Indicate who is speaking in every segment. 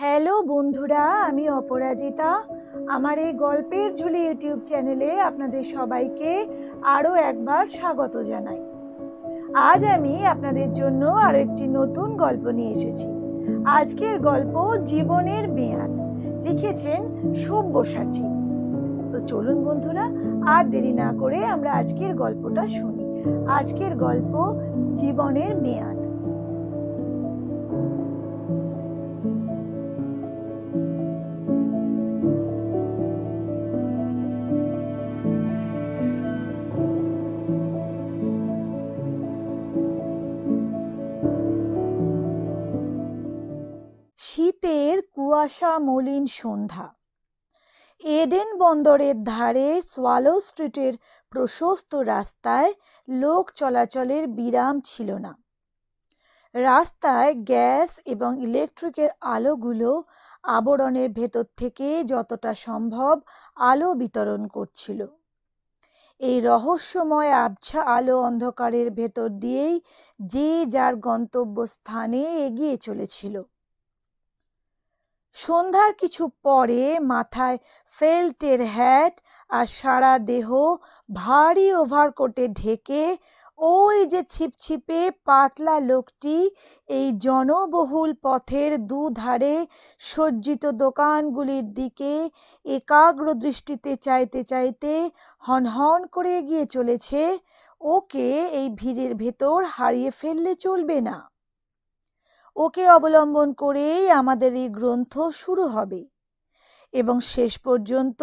Speaker 1: Hello বন্ধুরা, আমি অপরাজিতা। আমার এই গল্পের ঝুলি ইউটিউব চ্যানেলে আপনাদের সবাইকে আরও একবার স্বাগত জানাই। আজ আমি আপনাদের জন্য আরও একটি নতুন গল্প নিয়ে এসেছি। আজকের গল্প জীবনের মেয়াদ, লিখেছেন সব্যসাচী। তো চলুন বন্ধুরা, আর দেরি না করে আমরা আজকের গল্পটা শুনি। আজকের গল্প জীবনের মেয়াদ। শীতের কুয়াশা মলিন সন্ধ্যা। এডেন বন্দরের ধারে সোয়ালো স্ট্রিটের প্রশস্ত রাস্তায় লোক চলাচলের বিরাম ছিল না। রাস্তায় গ্যাস এবং ইলেকট্রিকের আলোগুলো আবরণের ভেতর থেকে যতটা সম্ভব আলো বিতরণ করছিল। এই রহস্যময় আবছা আলো অন্ধকারের ভেতর দিয়েই যে যার গন্তব্যস্থানে এগিয়ে চলেছিল। সন্ধ্যার কিছু পরে মাথায় ফেল্টের হ্যাট আর সারা দেহ ভারী ওভারকোটে ঢেকে ওই যে ছিপছিপে পাতলা লোকটি এই জনবহুল পথের দুধারে সজ্জিত দোকানগুলির দিকে একাগ্র দৃষ্টিতে চাইতে চাইতে হনহন করে এগিয়ে চলেছে, ওকে এই ভিড়ের ভেতর হারিয়ে ফেললে চলবে না। ওকে অবলম্বন করেই আমাদের এই গ্রন্থ শুরু হবে এবং শেষ পর্যন্ত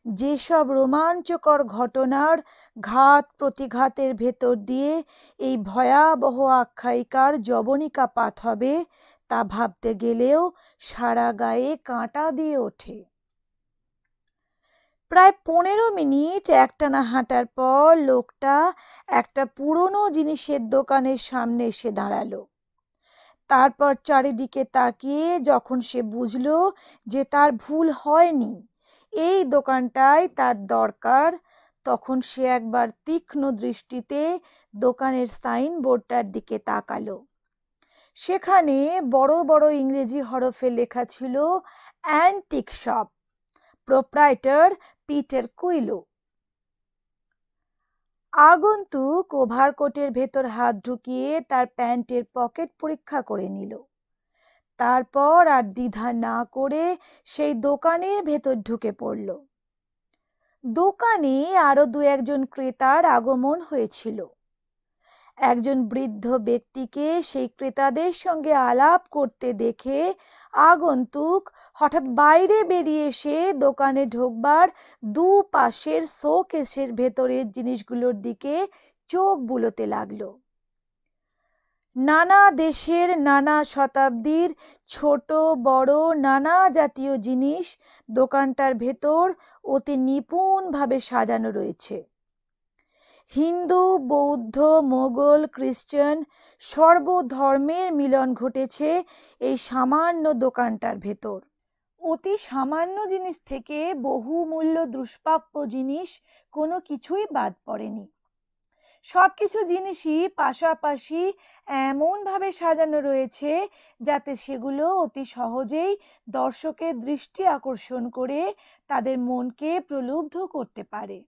Speaker 1: যেসব রোমাঞ্চকর ঘটনার ঘাত প্রতিঘাতের ভেতর দিয়ে এই ভয়াবহ আখ্যায়িকার যবনিকাপাত হবে তা ভাবতে গেলেও সারা গায়ে কাঁটা দিয়ে ওঠে। প্রায় 15 মিনিট একটানা হাঁটার পর লোকটা একটা পুরনো জিনিসের দোকানের সামনে এসে দাঁড়ালো। তারপর চারিদিকে তাকিয়ে যখন সে বুঝল যে তার ভুল হয়নি, এই দোকানটাই তার দরকার, তখন সে একবার তীক্ষ্ণ দৃষ্টিতে দোকানের সাইনবোর্ডটার দিকে তাকালো। সেখানে বড় বড় ইংরেজি হরফে লেখা ছিল অ্যান্টিক শপ, প্রোপ্রাইটার পিটার কুইলো। আগন্তুক ওভারকোটের ভেতর হাত ঢুকিয়ে তার প্যান্টের পকেট পরীক্ষা করে নিল। তারপর আর দ্বিধা না করে সেই দোকানের ভেতর ঢুকে পড়ল। দোকানে আরো দু একজন ক্রেতার আগমন হয়েছিল। একজন বৃদ্ধ ব্যক্তিকে সেই ক্রেতাদের সঙ্গে আলাপ করতে দেখে আগন্তুক হঠাৎ বাইরে বেরিয়ে এসে দোকানে ঢোকবার দুপাশের শোকেসের ভেতরের জিনিসগুলোর দিকে চোখ বুলোতে লাগলো। নানা দেশের নানা শতাব্দীর ছোট বড় নানা জাতীয় জিনিস দোকানটার ভেতর অতি নিপুণভাবে সাজানো রয়েছে। হিন্দু, বৌদ্ধ, মোগল, খ্রিস্টান সর্বধর্মের মিলন ঘটেছে এই সামান্য দোকানটার ভেতর। অতি সামান্য জিনিস থেকে বহুমূল্য দুষ্প্রাপ্য জিনিস কোনো কিছুই বাদ পড়েনি। সবকিছু জিনিসই পাশাপাশি এমনভাবে সাজানো রয়েছে যাতে সেগুলো অতি সহজেই দর্শকের দৃষ্টি আকর্ষণ করে তাদের মনকে প্রলুব্ধ করতে পারে।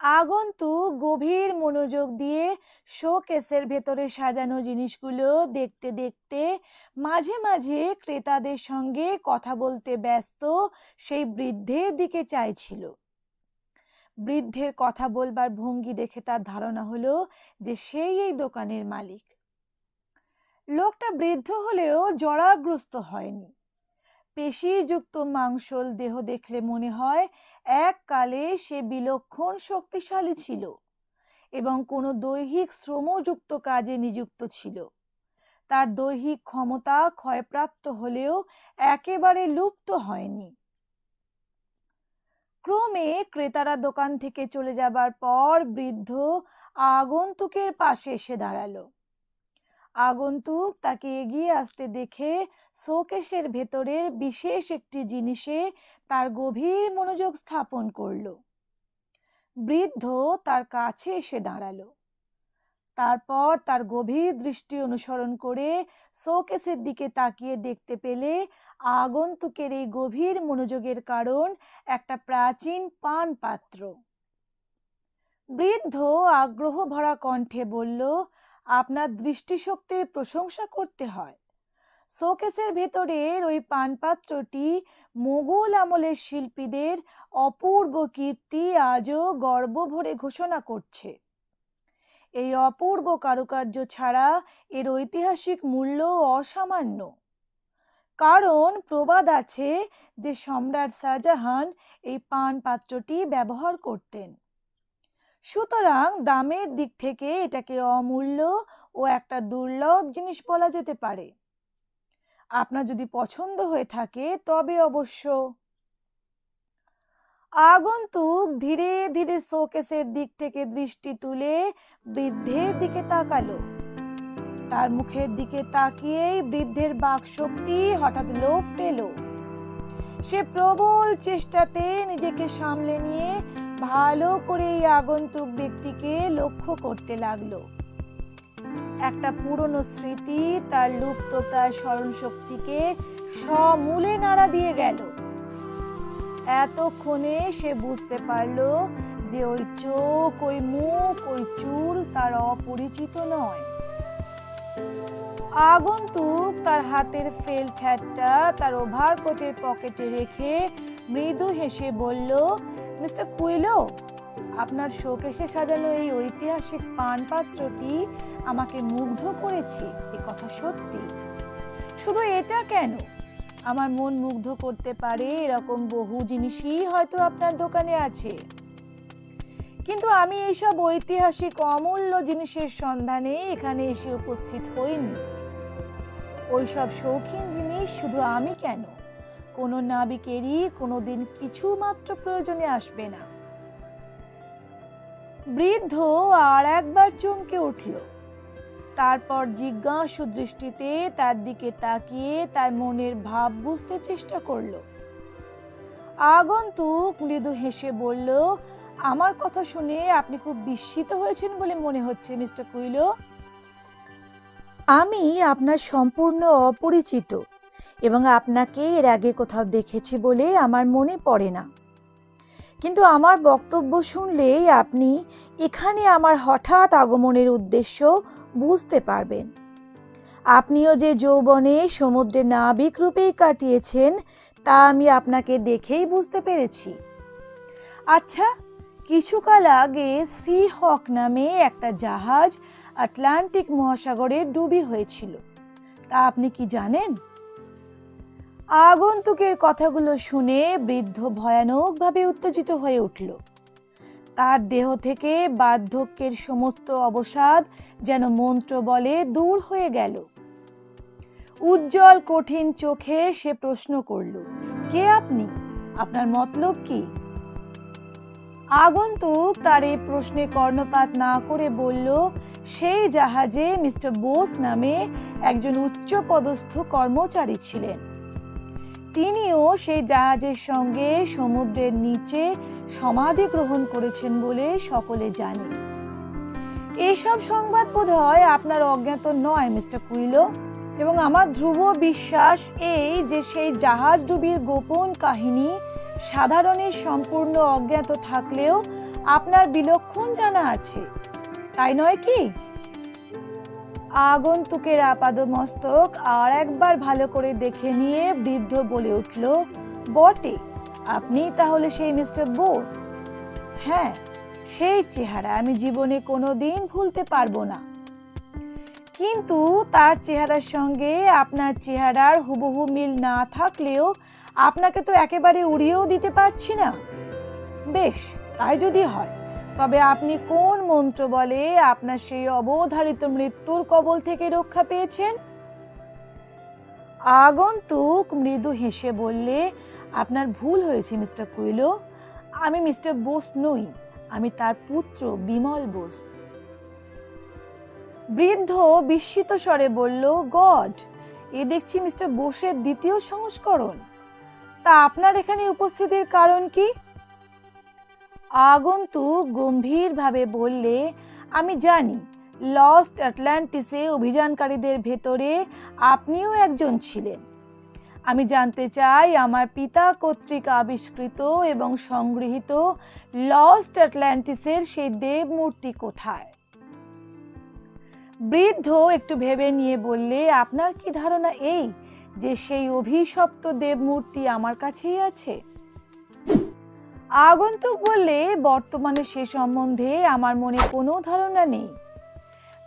Speaker 1: আগন্তুক গভীর মনোযোগ দিয়ে শোকেসের ভেতরে সাজানো জিনিসগুলো দেখতে দেখতে মাঝে মাঝে ক্রেতাদের সঙ্গে কথা বলতে ব্যস্ত সেই বৃদ্ধের দিকে চাইছিল। বৃদ্ধের কথা বলবার ভঙ্গি দেখে তার ধারণা হলো যে সেই এই দোকানের মালিক। লোকটা বৃদ্ধ হলেও জরাগ্রস্ত হয়নি। পেশিযুক্ত মাংসল দেহ দেখলে মনে হয় এককালে সে বিলক্ষণ শক্তিশালী ছিল এবং কোনো দৈহিক শ্রমযুক্ত কাজে নিযুক্ত ছিল। তার দৈহিক ক্ষমতা ক্ষয়প্রাপ্ত হলেও একেবারে লুপ্ত হয়নি। ক্রমে ক্রেতারা দোকান থেকে চলে যাবার পর বৃদ্ধ আগন্তুকের পাশে এসে দাঁড়ালো। আগন্তুক তাকে এগিয়ে আসতে দেখে শোকেসের ভেতরের বিশেষ একটি জিনিসে তার গভীর মনোযোগ স্থাপন করল। বৃদ্ধ তার কাছে এসে দাঁড়ালো। তারপর তার গভীর দৃষ্টি অনুসরণ করে শোকেসের দিকে তাকিয়ে দেখতে পেলে আগন্তুকের এই গভীর মনোযোগের কারণ একটা প্রাচীন পান পাত্র। বৃদ্ধ আগ্রহ ভরা কণ্ঠে বলল, আপনার দৃষ্টিশক্তির প্রশংসা করতে হয়। শোকেসের ভেতরের ওই পানপাত্রটি মোগল আমলের শিল্পীদের অপূর্ব কীর্তি আজও গর্ব ভরে ঘোষণা করছে। এই অপূর্ব কারুকার্য ছাড়া এর ঐতিহাসিক মূল্য অসামান্য। কারণ প্রবাদ আছে যে সম্রাট শাহজাহান এই পানপাত্রটি ব্যবহার করতেন। সুতরাং দামের দিক থেকে এটাকে অমূল্য ও একটা দুর্লভ জিনিস বলা যেতে পারে। আপনার যদি পছন্দ হয়ে থাকে তবে অবশ্য। আগন্তুক ধীরে ধীরে শোকেসের দিক থেকে দৃষ্টি তুলে বৃদ্ধের দিকে তাকালো। তার মুখের দিকে তাকিয়েই বৃদ্ধের বাকশক্তি হঠাৎ লোপ পেল। সে প্রবল চেষ্টাতে নিজেকে সামলে নিয়ে ভালো করে এই আগন্তুক ব্যক্তিকে লক্ষ্য করতে লাগলো। একটা পুরনো স্মৃতি তার লুপ্ত প্রায় স্মরণ শক্তিকে সমূলে নাড়া দিয়ে গেল। এতক্ষণে সে বুঝতে পারলো যে ওই চোখ, ওই মুখ, ওই চুল তার অপরিচিত নয়। আগন্তুক তার হাতের ফেল্ট হ্যাটটা তার ওভারকোটের পকেটে রেখে মৃদু হেসে বলল, মিস্টার কুইলো, আপনার শোকেসে সাজানো এই ঐতিহাসিক পানপাত্রটি আমাকে মুগ্ধ করেছে, এ কথা সত্যি। শুধু এটা কেন, আমার মন মুগ্ধ করতে পারে এরকম বহু জিনিসই হয়তো আপনার দোকানে আছে। কিন্তু আমি এইসব ঐতিহাসিক অমূল্য জিনিসের সন্ধানে এখানে এসে উপস্থিত হইনি। ওইসব শৌখিন জিনিস শুধু আমি কেন, কোনো নাবিকেরই কোনোদিন কিছু মাত্র প্রয়োজনে আসবে না। বৃদ্ধ আর একবার চমকে উঠল। তারপর জিজ্ঞাসু দৃষ্টিতে তার দিকে তাকিয়ে তার মনের ভাব বুঝতে চেষ্টা করলো। আগন্তুক মৃদু হেসে বলল, আমার কথা শুনে আপনি খুব বিস্মিত হয়েছেন বলে মনে হচ্ছে মিস্টার কুইলো। আমি আপনার সম্পূর্ণ অপরিচিত এবং আপনাকে এর আগে কোথাও দেখেছি বলে আমার মনে পড়ে না। কিন্তু আমার বক্তব্য শুনলেই আপনি এখানে আমার হঠাৎ আগমনের উদ্দেশ্য বুঝতে পারবেন। আপনিও যে যৌবনে সমুদ্রে নাবিক রূপেই কাটিয়েছেন তা আমি আপনাকে দেখেই বুঝতে পেরেছি। আচ্ছা, কিছুকাল আগে সি হক নামে একটা জাহাজ আটলান্টিক মহাসাগরে ডুবি হয়েছিল, তা আপনি কি জানেন? আগন্তুকের কথাগুলো শুনে বৃদ্ধ ভয়ানকভাবে উত্তেজিত হয়ে উঠল। তার দেহ থেকে বার্ধক্যের সমস্ত অবসাদ যেন মন্ত্র বলে দূর হয়ে গেল। উজ্জ্বল কঠিন চোখে সে প্রশ্ন করল, কে আপনি? আপনার মতলব কি? আগন্তুক তার এই প্রশ্নে কর্ণপাত না করে বলল, সেই জাহাজে মিস্টার বোস নামে একজন উচ্চপদস্থ কর্মচারী ছিলেন। তিনিও সেই জাহাজের সঙ্গে সমুদ্রের নিচে সমাধি গ্রহণ করেছেন বলে সকলে জানে। এসব সংবাদ বোধহয় আপনার অজ্ঞাত নয় মিস্টার কুইলো, এবং আমার ধ্রুব বিশ্বাস এই যে সেই জাহাজ ডুবির গোপন কাহিনী সাধারণের সম্পূর্ণ অজ্ঞাত থাকলেও আপনার বিলক্ষণ জানা আছে, তাই নয় কি? আগন্তুকের আপাদমস্তক আর একবার ভালো করে দেখে নিয়ে বৃদ্ধ বলে উঠল, বটে, আপনি তাহলে সেই মিস্টার বোস? হ্যাঁ, সেই চেহারা আমি জীবনে কোনোদিন ভুলতে পারবো না। কিন্তু তার চেহারার সঙ্গে আপনার চেহারার হুবহু মিল না থাকলেও আপনাকে তো একেবারে উড়িয়েও দিতে পারছি না। বেশ, তাই যদি হয় তবে আপনি কোন মন্ত্র বলে আপনার সেই অবধারিত মৃত্যুর কবল থেকে রক্ষা পেয়েছেন? আগন্তুক মৃদু হেসে বললে, আপনার ভুল হয়েছে মিস্টার কুইলো, আমি মিস্টার বোস নই, আমি তার পুত্র বিমল বোস। বৃদ্ধ বিস্মিত স্বরে বলল, গড, এ দেখছি মিস্টার বোসের দ্বিতীয় সংস্করণ। তা আপনার এখানে উপস্থিতির কারণ কি? আগন্তুক গম্ভীরভাবে বললে, আমি জানি লস্ট অ্যাটলান্টিসে অভিযানকারীদের ভেতরে আপনিও একজন ছিলেন। আমি জানতে চাই আমার পিতা কর্তৃক আবিষ্কৃত এবং সংগৃহীত লস্ট অ্যাটলান্টিসের সেই দেবমূর্তি কোথায়? বৃদ্ধ একটু ভেবে নিয়ে বললে, আপনার কি ধারণা এই যে সেই অভিশপ্ত দেবমূর্তি আমার কাছেই আছে? আগন্তুক বললে, বর্তমানে সে সম্বন্ধে আমার মনে কোনো ধারণা নেই,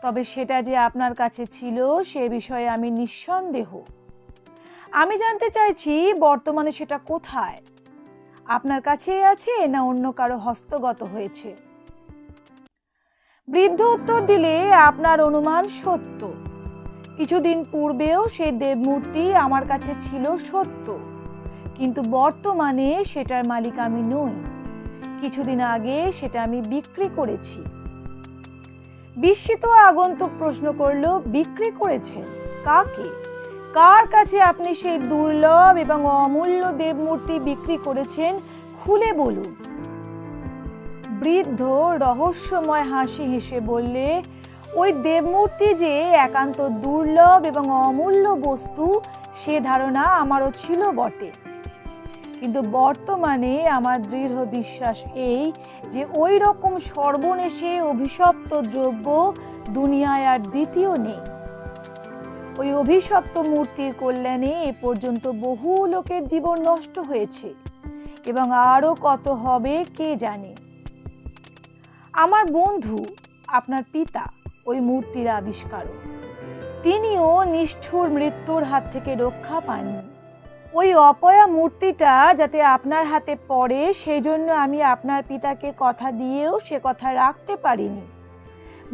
Speaker 1: তবে সেটা যে আপনার কাছে ছিল সে বিষয়ে আমি নিঃসন্দেহ। আমি জানতে চাইছি বর্তমানে সেটা কোথায়? আপনার কাছেই আছে না অন্য কারো হস্তগত হয়েছে? বৃদ্ধ উত্তর দিলে, আপনার অনুমান সত্য। কিছুদিন পূর্বেও সেই দেবমূর্তি আমার কাছে ছিল সত্য, কিন্তু বর্তমানে সেটার মালিক আমি নই। কিছুদিন আগে সেটা আমি বিক্রি করেছি। বিস্মিত আগন্তুক প্রশ্ন করল, বিক্রি করেছেন? কাকে? কার কাছে আপনি সেই দুর্লভ এবং অমূল্য দেবমূর্তি বিক্রি করেছেন? খুলে বলুন। বৃদ্ধ রহস্যময় হাসি হেসে বললে, ওই দেবমূর্তি যে একান্ত দুর্লভ এবং অমূল্য বস্তু সে ধারণা আমারও ছিল বটে, কিন্তু বর্তমানে আমার দৃঢ় বিশ্বাস এই যে ওই রকম সর্বনেশে অভিশপ্ত দ্রব্য দুনিয়ায় আর দ্বিতীয় নেই। ওই অভিশপ্ত মূর্তির কল্যাণে এ পর্যন্ত বহু লোকের জীবন নষ্ট হয়েছে এবং আরো কত হবে কে জানে। আমার বন্ধু, আপনার পিতা, ওই মূর্তির আবিষ্কারক। তিনিও নিষ্ঠুর মৃত্যুর হাত থেকে রক্ষা পাননি। ওই অপয়া মূর্তিটা যাতে আপনার হাতে পড়ে সেই জন্য আমি আপনার পিতাকে কথা দিয়েও সে কথা রাখতে পারিনি।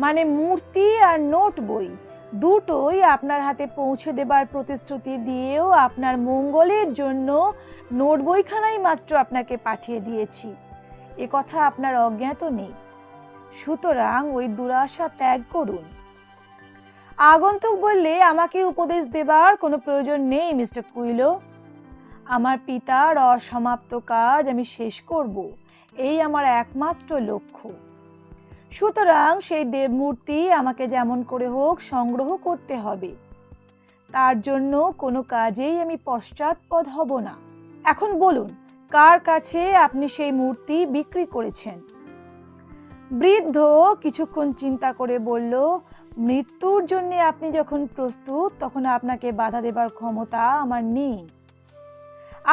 Speaker 1: মানে মূর্তি আর নোট বই দুটোই আপনার হাতে পৌঁছে দেবার প্রতিশ্রুতি দিয়েও আপনার মঙ্গলের জন্য নোট বইখানাই মাত্র আপনাকে পাঠিয়ে দিয়েছি, এ কথা আপনার অজ্ঞাত নেই। সুতরাং ওই দুরাশা ত্যাগ করুন। আগন্তুক বললে, আমাকে উপদেশ দেবার কোনো প্রয়োজন নেই মিস্টার কুইলো। আমার পিতার অসমাপ্ত কাজ আমি শেষ করব, এই আমার একমাত্র লক্ষ্য। সুতরাং সেই দেবমূর্তি আমাকে যেমন করে হোক সংগ্রহ করতে হবে। তার জন্য কোনো কাজেই আমি পশ্চাৎপদ হব না। এখন বলুন, কার কাছে আপনি সেই মূর্তি বিক্রি করেছেন? বৃদ্ধ কিছুক্ষণ চিন্তা করে বলল, মৃত্যুর জন্য আপনি যখন প্রস্তুত তখন আপনাকে বাধা দেবার ক্ষমতা আমার নেই।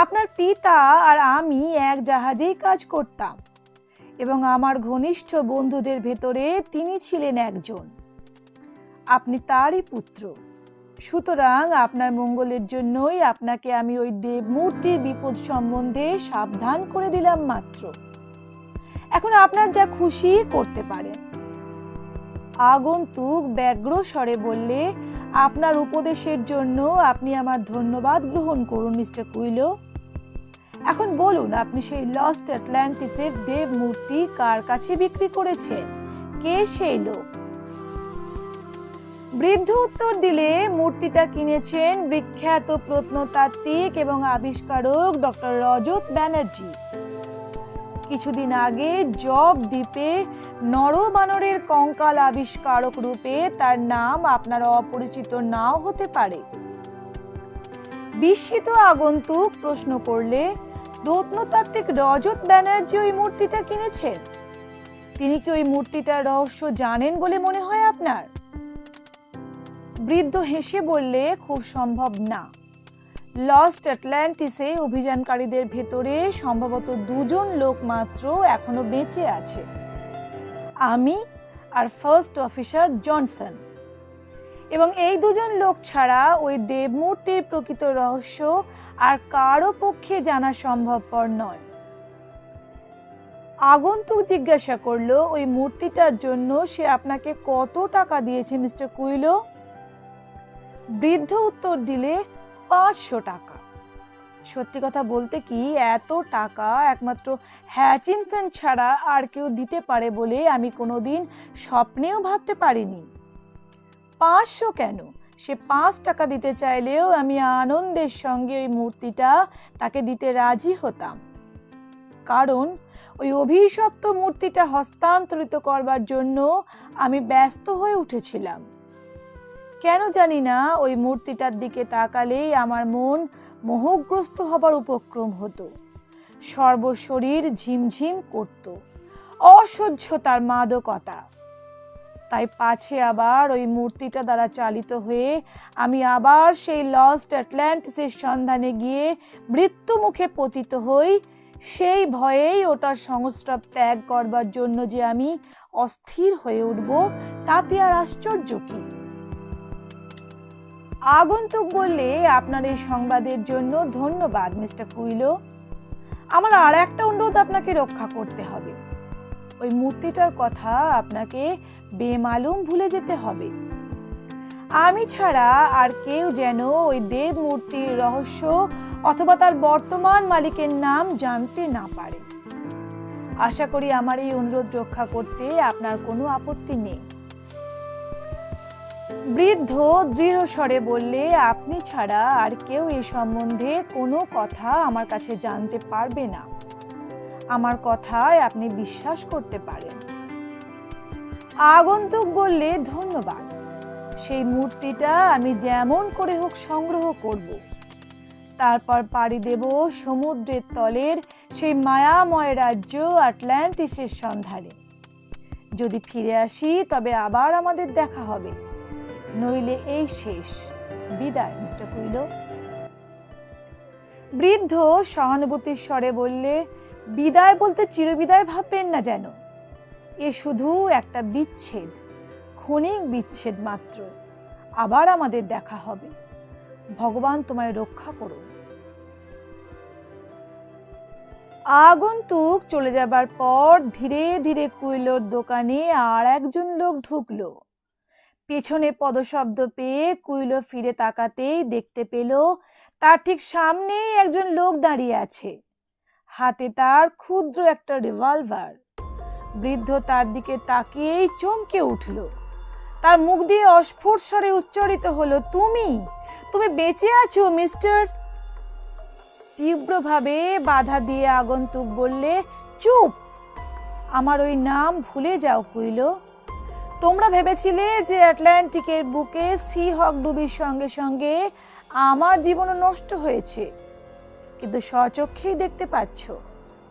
Speaker 1: আপনার পিতা আর আমি এক জাহাজেই কাজ করতাম এবং আমার ঘনিষ্ঠ বন্ধুদের ভেতরে তিনি ছিলেন একজন। আপনি তারই পুত্র। সুতরাং আপনার মঙ্গলের জন্যই আপনাকে আমি ওই দেবমূর্তির বিপদ সম্বন্ধে সাবধান করে দিলাম মাত্র। এখন আপনার যা খুশি করতে পারেন। আগন্তুক ব্যগ্র স্বরে বললে, আপনার উপদেশের জন্য আপনি আমার ধন্যবাদ গ্রহণ করুন মিস্টার কুইলো। এখন বলুন, আপনি সেই লস্ট অ্যাটলান্টিসের দেবমূর্তি কার কাছে বিক্রি করেছেন? কে সেই লোক? বৃদ্ধ উত্তর দিলে, মূর্তিটা কিনেছেন বিখ্যাত প্রত্নতাত্ত্বিক এবং আবিষ্কারক ডক্টর রজত ব্যানার্জি। কিছুদিন আগে জব দ্বীপে নরবানরের কঙ্কাল আবিষ্কারক রূপে তার নাম আপনার অপরিচিত নাও হতে পারে। বিস্মিত আগন্তুক প্রশ্ন করলে, প্রত্নতাত্ত্বিক রজত ব্যানার্জি ওই মূর্তিটা কিনেছেন? তিনি কি ওই মূর্তিটার রহস্য জানেন বলে মনে হয় আপনার? বৃদ্ধ হেসে বললে, খুব সম্ভব না। লস্ট অ্যাটলান্টিসে অভিযানকারীদের ভেতরে সম্ভবত দুজন লোক মাত্র এখনো বেঁচে আছে, আমি আর ফার্স্ট অফিসার জনসন। এবং এই দুজন লোক ছাড়া ওই দেবমূর্তির প্রকৃত রহস্য আর কারো পক্ষে জানা সম্ভবপর নয়। আগন্তুক জিজ্ঞাসা করলো, ওই মূর্তিটার জন্য সে আপনাকে কত টাকা দিয়েছে মিস্টার কুইলো? বৃদ্ধ উত্তর দিলে, 500 টাকা। সত্যি কথা বলতে কি, এত টাকা একমাত্র হ্যাচিনসন ছাড়া আর কেউ দিতে পারে বলে আমি কোনোদিন স্বপ্নেও ভাবতে পারিনি। 500 কেন, সে 5 টাকা দিতে চাইলেও আমি আনন্দের সঙ্গে ওই মূর্তিটা তাকে দিতে রাজি হতাম। কারণ ওই অভিশপ্ত মূর্তিটা হস্তান্তরিত করবার জন্য আমি ব্যস্ত হয়ে উঠেছিলাম। কেন জানি না ওই মূর্তিটার দিকে তাকালেই আমার মন মোহগ্রস্ত হবার উপক্রম হতো, সর্বশরীর ঝিমঝিম করত, অসহ্য তার মাদকতা। তাই পাছে আবার ওই মূর্তিটা দ্বারা চালিত হয়ে আমি আবার সেই লস্ট অ্যাটলান্টিসের সন্ধানে গিয়ে মৃত্যু মুখে পতিত হই, সেই ভয়েই ওটার সংস্রব ত্যাগ করবার জন্য যে আমি অস্থির হয়ে উঠব, তাতে আর আশ্চর্য কি? আগন্তুক বললে, আপনার এই সংবাদের জন্য ধন্যবাদ মিস্টার কুইলো। আমার আর একটা অনুরোধ আপনাকে রক্ষা করতে হবে। ওই মূর্তিটার কথা আপনাকে বেমালুম ভুলে যেতে হবে। আমি ছাড়া আর কেউ যেন ওই দেব মূর্তির রহস্য অথবা তার বর্তমান মালিকের নাম জানতে না পারে। আশা করি আমার এই অনুরোধ রক্ষা করতে আপনার কোনো আপত্তি নেই। বৃদ্ধ দৃঢ় স্বরে বললে, আপনি ছাড়া আর কেউ এ সম্বন্ধে কোনো কথা আমার কাছে জানতে পারবে না। আমার কথায় আপনি বিশ্বাস করতে পারেন। আগন্তুক বললে, ধন্যবাদ। সেই মূর্তিটা আমি যেমন করে হোক সংগ্রহ করব, তারপর পাড়ি দেব সমুদ্রের তলের সেই মায়াময় রাজ্য আটলান্টিসের সন্ধানে। যদি ফিরে আসি তবে আবার আমাদের দেখা হবে, নইলে এই শেষ। বিদায় মিস্টার কুইলো। বৃদ্ধ সহানুভূতির স্বরে বললে, বিদায় বলতে চিরবিদায় ভাববেন না যেন। এ শুধু একটা বিচ্ছেদ, ক্ষণিক বিচ্ছেদ মাত্র। আবার আমাদের দেখা হবে। ভগবান তোমায় রক্ষা করুন। আগন্তুক চলে যাবার পর ধীরে ধীরে কুইলোর দোকানে আর একজন লোক ঢুকলো। পেছনে পদশব্দ পেয়ে কুইলো ফিরে তাকাতেই দেখতে পেল তার ঠিক সামনেই একজন লোক দাঁড়িয়ে আছে, হাতে তার ক্ষুদ্র একটা রিভলভার। বৃদ্ধ তার দিকে তাকিয়েই চমকে উঠল। তার মুখ দিয়ে অস্ফুট স্বরে উচ্চারিত হলো, তুমি তুমি বেঁচে আছো মিস্টার? তীব্রভাবে বাধা দিয়ে আগন্তুক বললে, চুপ! আমার ওই নাম ভুলে যাও কুইলো। তোমরা ভেবেছিলে যে আটলান্টিকের বুকে সি হক ডুবির সঙ্গে সঙ্গে আমার জীবনও নষ্ট হয়েছে, কিন্তু স্বচক্ষেই দেখতে পাচ্ছ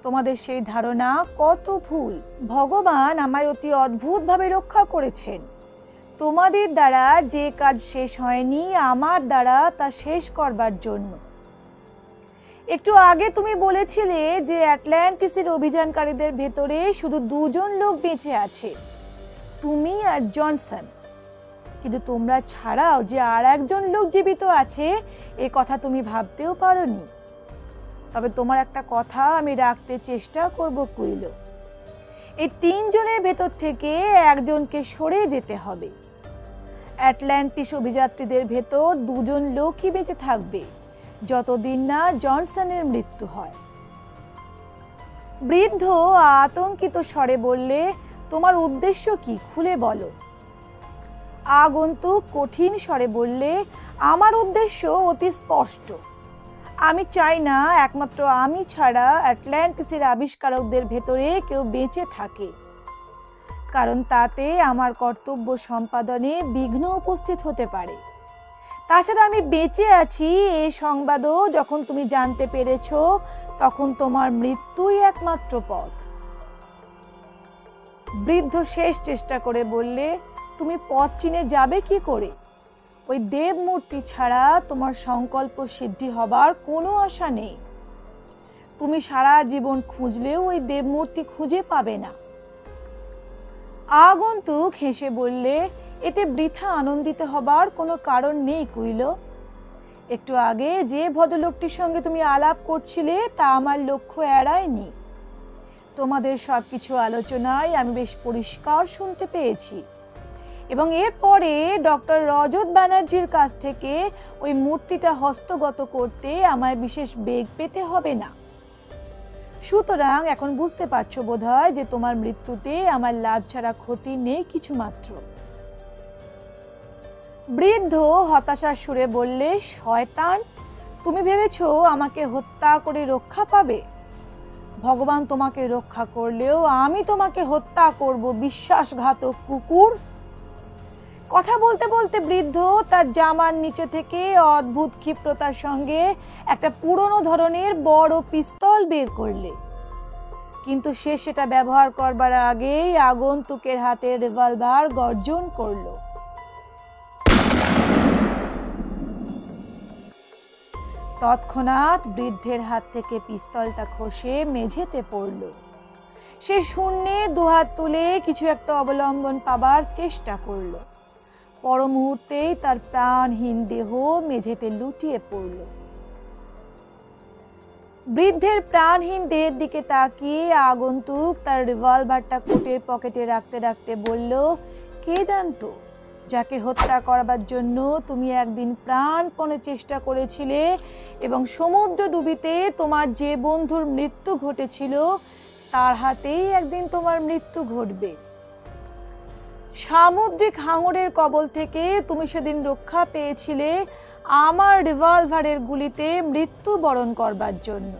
Speaker 1: তোমাদের সেই ধারণা কত ভুল। ভগবান আমায় অতি অদ্ভুতভাবে রক্ষা করেছেন। তোমাদের দ্বারা যে কাজ শেষ হয়নি, আমার দ্বারা তা শেষ করবার জন্য। একটু আগে তুমি বলেছিলে যে আটলান্টিসের অভিযানকারীদের ভেতরে শুধু দুজন লোক বেঁচে আছে, তুমি আর জনসন। কিন্তু তোমরা ছাড়াও যে আর একজন লোক জীবিত আছে, এ কথা তুমি ভাবতেও পারোনি। তবে তোমার একটা কথা আমি রাখতে চেষ্টা করব কুইলো, এই তিনজনের ভেতর থেকে একজনকে সরে যেতে হবে। আটলান্টিস অভিযাত্রীদের ভেতর দুজন লোকই বেঁচে থাকবে, যতদিন না জনসনের মৃত্যু হয়। বৃদ্ধ আতঙ্কিত স্বরে বললে, তোমার উদ্দেশ্য কি, খুলে বলো। আগন্তুক কঠিন স্বরে বললে, আমার উদ্দেশ্য অতি স্পষ্ট। আমি চাই না একমাত্র আমি ছাড়া আটলান্টিসের আবিষ্কারকদের ভেতরে কেউ বেঁচে থাকে, কারণ তাতে আমার কর্তব্য সম্পাদনে বিঘ্ন উপস্থিত হতে পারে। তাছাড়া আমি বেঁচে আছি এই সংবাদও যখন তুমি জানতে পেরেছ, তখন তোমার মৃত্যুই একমাত্র পথ। বৃদ্ধ শেষ চেষ্টা করে বললে, তুমি পথ চিনে যাবে কি করে? ওই দেব মূর্তি ছাড়া তোমার সংকল্প সিদ্ধি হবার কোনো আশা নেই। তুমি সারা জীবন খুঁজলেও ওই দেব মূর্তি খুঁজে পাবে না। আগন্তুক হেসে বললে, এতে বৃথা আনন্দিত হবার কোনো কারণ নেই কুইলো। একটু আগে যে ভদ্রলোকটির সঙ্গে তুমি আলাপ করছিলে তা আমার লক্ষ্য এড়ায়নি। তোমাদের সবকিছু আলোচনায় আমি বেশ পরিষ্কার শুনতে পেয়েছি, এবং এরপরে ডক্টর রজত ব্যানার্জির কাছ থেকে ওই মূর্তিটা হস্তগত করতে আমায় বিশেষ বেগ পেতে হবে না। সুতরাং এখন বুঝতে পারছো বোধহয় যে তোমার মৃত্যুতে আমার লাভ ছাড়া ক্ষতি নেই কিছু মাত্র। বৃদ্ধ হতাশার সুরে বললে, শয়তান, তুমি ভেবেছো আমাকে হত্যা করে রক্ষা পাবে? ভগবান তোমাকে রক্ষা করলেও আমি তোমাকে হত্যা করব, বিশ্বাসঘাতক কুকুর। কথা বলতে বলতে বৃদ্ধ তার জামার নিচে থেকে অদ্ভুত ক্ষিপ্রতার সঙ্গে একটা পুরনো ধরনের বড় পিস্তল বের করলে, কিন্তু সে সেটা ব্যবহার করবার আগেই আগন্তুকের হাতে রিভলভার গর্জন করলো। তৎক্ষণাৎ বৃদ্ধের হাত থেকে পিস্তলটা খসে মেঝেতে পড়ল। সে শূন্যে দুহাত তুলে কিছু একটা অবলম্বন পাবার চেষ্টা করল। পর মুহূর্তেই তার প্রাণহীন দেহ মেঝেতে লুটিয়ে পড়ল। বৃদ্ধের প্রাণহীন দেহের দিকে তাকিয়ে আগন্তুক তার রিভলভারটা কোটের পকেটে রাখতে রাখতে বলল, কে জানতো যাকে হত্যা করবার জন্য তুমি একদিন প্রাণপণে চেষ্টা করেছিলে এবং সমুদ্র ডুবিতে তোমার যে বন্ধুর মৃত্যু ঘটেছিল তার হাতেই একদিন তোমার মৃত্যু ঘটবে। সামুদ্রিক হাঙরের কবল থেকে তুমি সেদিন রক্ষা পেয়েছিলে আমার রিভলভারের গুলিতে মৃত্যুবরণ করবার জন্য।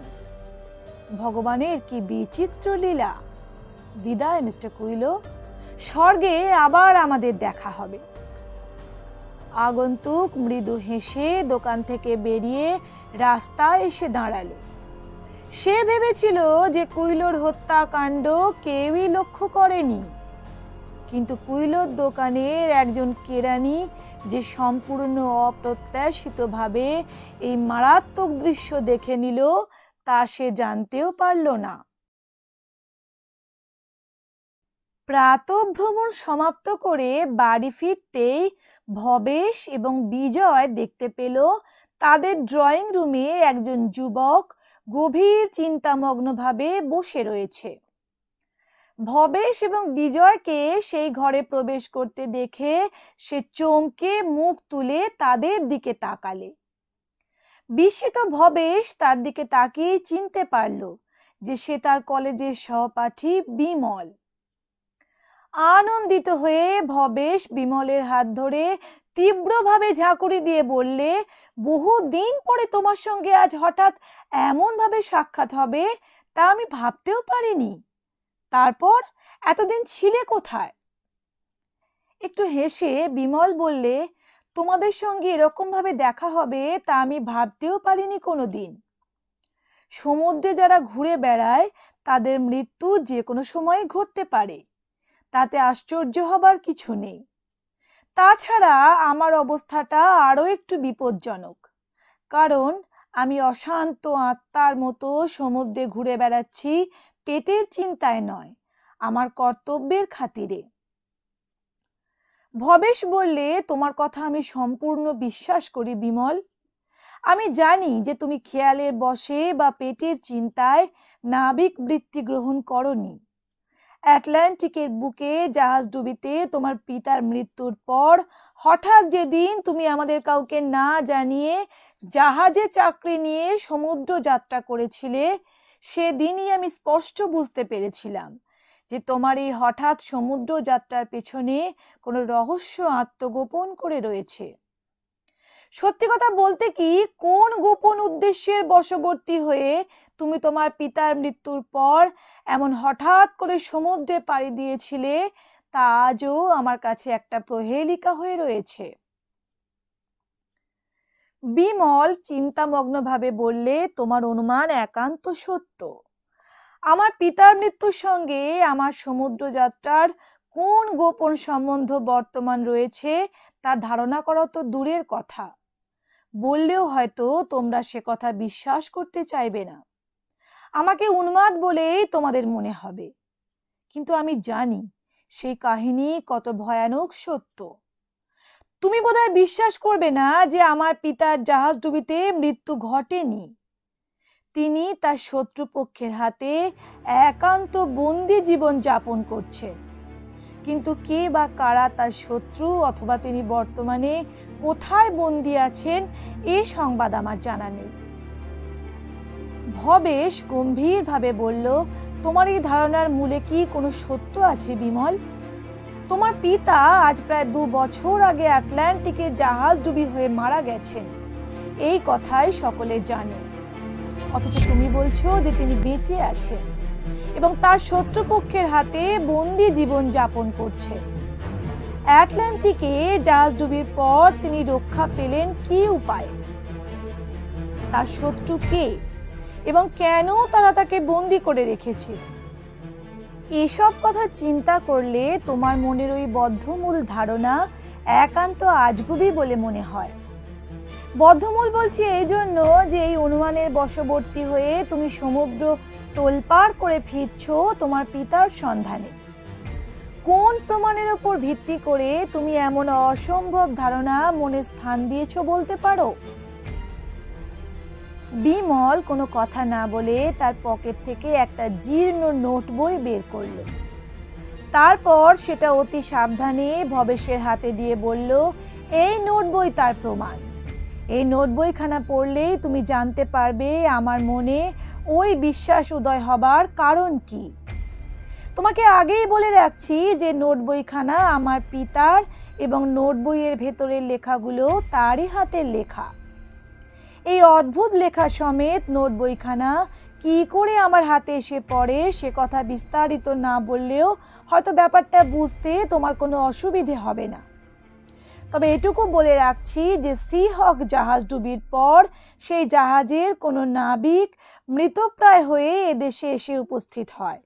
Speaker 1: ভগবানের কি বিচিত্র লীলা। বিদায় মিস্টার কুইলো, স্বর্গে আবার আমাদের দেখা হবে। আগন্তুক মৃদু হেসে দোকান থেকে বেরিয়ে রাস্তায় এসে দাঁড়ালো। সে ভেবেছিল যে কুইলোর হত্যাকাণ্ড কেউই লক্ষ্য করেনি, কিন্তু কুইলোর দোকানের একজন কেরানি যে সম্পূর্ণ অপ্রত্যাশিতভাবে এই মারাত্মক দৃশ্য দেখে নিল তা সে জানতেও পারল না। প্রাতঃভ্রমণ সমাপ্ত করে বাড়ি ফিরতেই ভবেশ এবং বিজয় দেখতে পেল তাদের ড্রয়িং রুমে একজন যুবক গভীর চিন্তামগ্নভাবে বসে রয়েছে। ভবেশ এবং বিজয়কে সেই ঘরে প্রবেশ করতে দেখে সে চমকে মুখ তুলে তাদের দিকে তাকালে। বিস্মিত ভবেশ তার দিকে তাকিয়ে চিনতে পারল যে সে তার কলেজের সহপাঠী বিমল। আনন্দিত হয়ে ভবেশ বিমলের হাত ধরে তীব্রভাবে ঝাঁকুনি দিয়ে বললে, বহুদিন পরে তোমার সঙ্গে আজ হঠাৎ এমন ভাবে সাক্ষাৎ হবে তা আমি ভাবতেও পারিনি। তারপর এতদিন ছিলে কোথায়? একটু হেসে বিমল বললে, তোমাদের সঙ্গে এরকম ভাবে দেখা হবে তা আমি ভাবতেও পারিনি কোনোদিন। সমুদ্রে যারা ঘুরে বেড়ায় তাদের মৃত্যু যে কোনো সময় ঘটতে পারে, তাতে আশ্চর্য হবার কিছু নেই। তাছাড়া আমার অবস্থাটা আরো একটু বিপজ্জনক, কারণ আমি অশান্ত আত্মার মতো সমুদ্রে ঘুরে বেড়াচ্ছি পেটের চিন্তায় নয়, আমার কর্তব্যের খাতিরে। ভবেশ বললে, তোমার কথা আমি সম্পূর্ণ বিশ্বাস করি বিমল। আমি জানি যে তুমি খেয়ালের বশে বা পেটের চিন্তায় নাবিক বৃত্তি গ্রহণ করনি। আটলান্টিকের বুকে জাহাজ ডুবিতে তোমার পিতার মৃত্যুর পর হঠাৎ যেদিন তুমি আমাদের কাউকে না জানিয়ে জাহাজে চাকরি নিয়ে সমুদ্র যাত্রা করেছিলে, সেদিনই আমি স্পষ্ট বুঝতে পেরেছিলাম যে তোমার এই হঠাৎ সমুদ্র যাত্রার পেছনে কোনো রহস্য আত্মগোপন করে রয়েছে। সত্যি কথা বলতে কি, কোন গোপন উদ্দেশ্যের বশবর্তী হয়ে তুমি তোমার পিতার মৃত্যুর পর এমন হঠাৎ করে সমুদ্রে পাড়ি দিয়েছিলে তা আজও আমার কাছে একটা প্রহেলিকা হয়ে রয়েছে। বিমল চিন্তামগ্নভাবে বললে, তোমার অনুমান একান্ত সত্য। আমার পিতার মৃত্যুর সঙ্গে আমার সমুদ্র যাত্রার কোন গোপন সম্বন্ধ বর্তমান রয়েছে তা ধারণা করা তো দূরের কথা, বললেও হয়তো তোমরা সে কথা বিশ্বাস করতে চাইবে না। আমাকে উন্মাদ বলেই তোমাদের মনে হবে, কিন্তু আমি জানি সেই কাহিনী কত ভয়ানক সত্য। তুমি বোধহয় বিশ্বাস করবে না যে আমার পিতার জাহাজ ডুবিতে মৃত্যু ঘটেনি। তিনি তার শত্রুপক্ষের হাতে একান্ত বন্দি জীবন যাপন করছেন, কিন্তু কে বা কারা তার শত্রু অথবা তিনি বর্তমানে কোথায় বন্দি আছেন এ সংবাদ আমার জানা নেই। ভবেশ গম্ভীরভাবে বলল, তোমার এই ধারণার মূলে কি কোনো সত্য আছে বিমল? তোমার পিতা আজ প্রায় 2 বছর আগে আটলান্টিকে জাহাজ ডুবি হয়ে মারা গেছেন, এই কথাই সকলে জানে। অথচ তুমি বলছো যে তিনি বেঁচে আছেন এবং তার শত্রুপক্ষের হাতে বন্দি জীবন যাপন করছে। আটলান্টিকে জাহাজডুবির পর তিনি রক্ষা পেলেন কি উপায়ে? তার শত্রু কে এবং কেন তারা তাকে বন্দি করে রেখেছে? এসব কথা চিন্তা করলে তোমার মনের ওই বদ্ধমূল ধারণা একান্ত আজগুবি বলে মনে হয়। বদ্ধমূল বলছি এই জন্য যে এই অনুমানের বশবর্তী হয়ে তুমি সমুদ্র তোলপাড় করে ফিরছো তোমার পিতার সন্ধানে। কোন প্রমাণের উপর ভিত্তি করে তুমি এমন অসম্ভব ধারণা মনে স্থান দিয়েছো বলতে পারো? বিমল কোনো কথা না বলে তার পকেট থেকে একটা জীর্ণ নোট বই বের করলো। তারপর সেটা অতি সাবধানে ভবেশের হাতে দিয়ে বলল, এই নোট বই তার প্রমাণ। এই নোট বইখানা পড়লেই তুমি জানতে পারবে আমার মনে ওই বিশ্বাস উদয় হবার কারণ কি। তোমাকে আগেই বলে রাখছি যে নোট বইখানা আমার পিতার এবং নোট বইয়ের ভেতরের লেখাগুলো তারই হাতের লেখা। এই অদ্ভুত লেখা সমেত নোট বইখানা কি করে আমার হাতে এসে পড়ে সে কথা বিস্তারিত না বললেও হয়তো ব্যাপারটা বুঝতে তোমার কোনো অসুবিধে হবে না। তবে এটুকু বলে রাখছি যে সিহক জাহাজডুবির পর সেই জাহাজের কোনো নাবিক মৃতপ্রায় হয়ে এদেশে এসে উপস্থিত হয়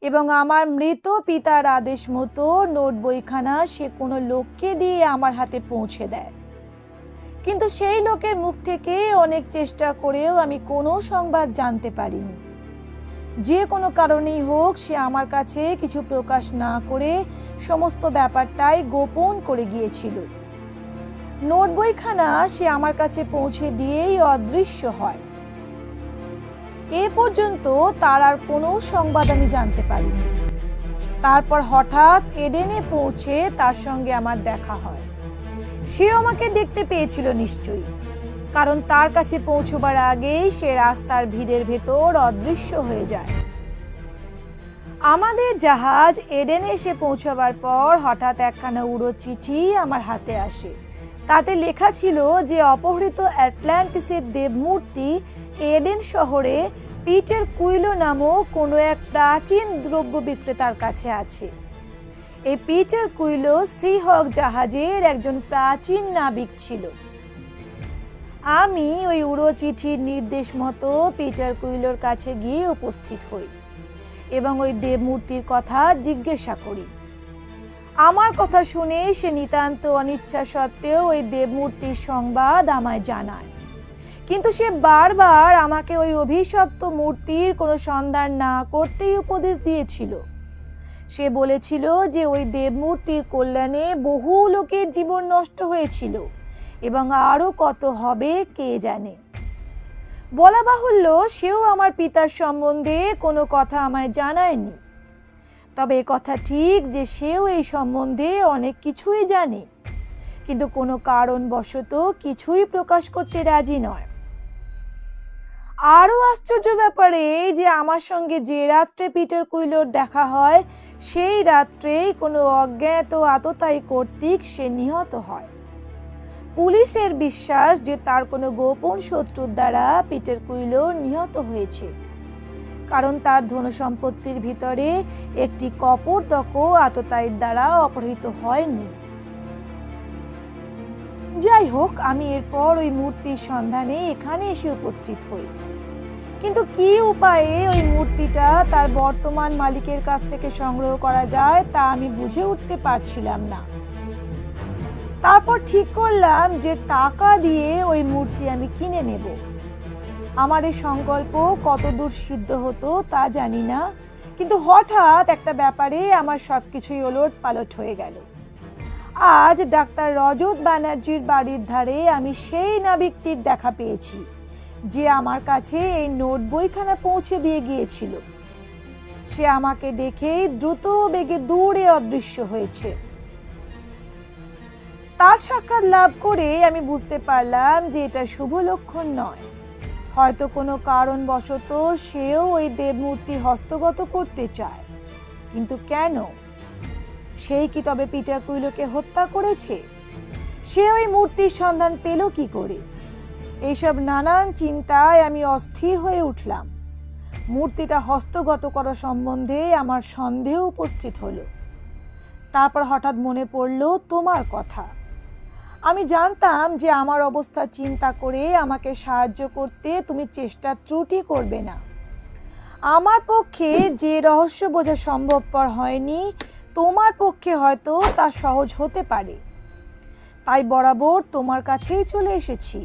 Speaker 1: এবং আমার মৃত পিতার আদেশ মতো নোট বইখানা সে কোনো লোককে দিয়ে আমার হাতে পৌঁছে দেয়। কিন্তু সেই লোকের মুখ থেকে অনেক চেষ্টা করেও আমি কোনো সংবাদ জানতে পারিনি। যে কোনো কারণেই হোক সে আমার কাছে কিছু প্রকাশ না করে সমস্ত ব্যাপারটাই গোপন করে গিয়েছিল। নোট বইখানা সে আমার কাছে পৌঁছে দিয়েই অদৃশ্য হয়। এ পর্যন্ত তার আর কোনো সংবাদ আমি জানতে পারিনি। তারপর হঠাৎ এডেনে পৌঁছে তার সঙ্গে আমার দেখা হয়। সে আমাকে দেখতে পেয়েছিল নিশ্চয়ই, কারণ তার কাছে পৌঁছবার আগেই সে রাস্তার ভিড়ের ভেতর অদৃশ্য হয়ে যায়। আমাদের জাহাজ এডেনে এসে পৌঁছবার পর হঠাৎ একখানা উড়ো চিঠি আমার হাতে আসে। তাতে লেখা ছিল যে অপহৃত আটলান্টিসের দেবমূর্তি এডেন শহরে পিটার কুইলো নামক কোনো এক প্রাচীন দ্রব্য বিক্রেতার কাছে আছে। এই পিটার কুইলো সিহক জাহাজের একজন প্রাচীন নাবিক ছিল। আমি ওই উড়ো চিঠির নির্দেশ মতো পিটার কুইলোর কাছে গিয়ে উপস্থিত হই এবং ওই দেবমূর্তির কথা জিজ্ঞাসা করি। আমার কথা শুনে সে নিতান্ত অনিচ্ছা সত্ত্বেও ওই দেবমূর্তির সংবাদ আমায় জানায়, কিন্তু সে বারবার আমাকে ওই অভিশপ্ত মূর্তির কোনো সন্ধান না করতেই উপদেশ দিয়েছিল। সে বলেছিল যে ওই দেবমূর্তির কল্যাণে বহু লোকের জীবন নষ্ট হয়েছিল এবং আরো কত হবে কে জানে। বলা বাহুল্য সেও আমার পিতার সম্বন্ধে কোনো কথা আমায় জানায়নি। তবে কথা ঠিক যে সেও এই সম্বন্ধে অনেক কিছুই জানে, কিন্তু কোনো কারণবশত কিছুই প্রকাশ করতে রাজি নয়। আরো আশ্চর্য ব্যাপারে যে আমার সঙ্গে যে রাত্রে পিটার কুইলোর দেখা হয় সেই রাত্রেই কোনো অজ্ঞাত আততায়ী কর্তৃক সে নিহত হয়। পুলিশের বিশ্বাস যে তার কোনো গোপন শত্রুর দ্বারা পিটার কুইলো নিহত হয়েছে, কারণ তার ধনসম্পত্তির ভিতরে একটি কপোর্তকও আততায়ীর দ্বারা অপহৃত হয়নি। যাই হোক, আমি এরপর ওই মূর্তির সন্ধানে এখানে এসে উপস্থিত হই, কিন্তু কি উপায়ে ওই মূর্তিটা তার বর্তমান মালিকের কাছ থেকে সংগ্রহ করা যায় তা আমি বুঝে উঠতে পারছিলাম না। তারপর ঠিক করলাম যে টাকা দিয়ে ওই মূর্তি আমি কিনে নেব। আমার এই সংকল্প কতদূর সিদ্ধ হতো তা জানি না, কিন্তু হঠাৎ একটা ব্যাপারে আমার সবকিছুই ওলট পালট হয়ে গেল। আজ ডাক্তার রজত ব্যানার্জির বাড়ির ধারে আমি সেই নাবিকটির দেখা পেয়েছি যে আমার কাছে এই নোট বইখানা পৌঁছে দিয়ে গিয়েছিল। সে আমাকে দেখেই দ্রুত বেগে দূরে অদৃশ্য হয়েছে। তার সাক্ষাৎ লাভ করে আমি বুঝতে পারলাম যে এটা শুভ লক্ষণ নয়। হয়তো কোনো কারণবশত সেও ওই দেবমূর্তি হস্তগত করতে চায়, কিন্তু কেন? সেই কি তবে পিটার কুইলোকে হত্যা করেছে? সে ওই মূর্তির সন্ধান পেল কি করে? এইসব নানান চিন্তায় আমি অস্থির হয়ে উঠলাম। মূর্তিটা হস্তগত করা সম্বন্ধে আমার সন্দেহ উপস্থিত হলো। তারপর হঠাৎ মনে পড়ল তোমার কথা। আমি জানতাম যে আমার অবস্থা চিন্তা করে আমাকে সাহায্য করতে তুমি চেষ্টা ত্রুটি করবে না। আমার পক্ষে যে রহস্য বোঝা সম্ভবপর হয়নি, তোমার পক্ষে হয়তো তা সহজ হতে পারে। তাই বরাবর তোমার কাছেই চলে এসেছি।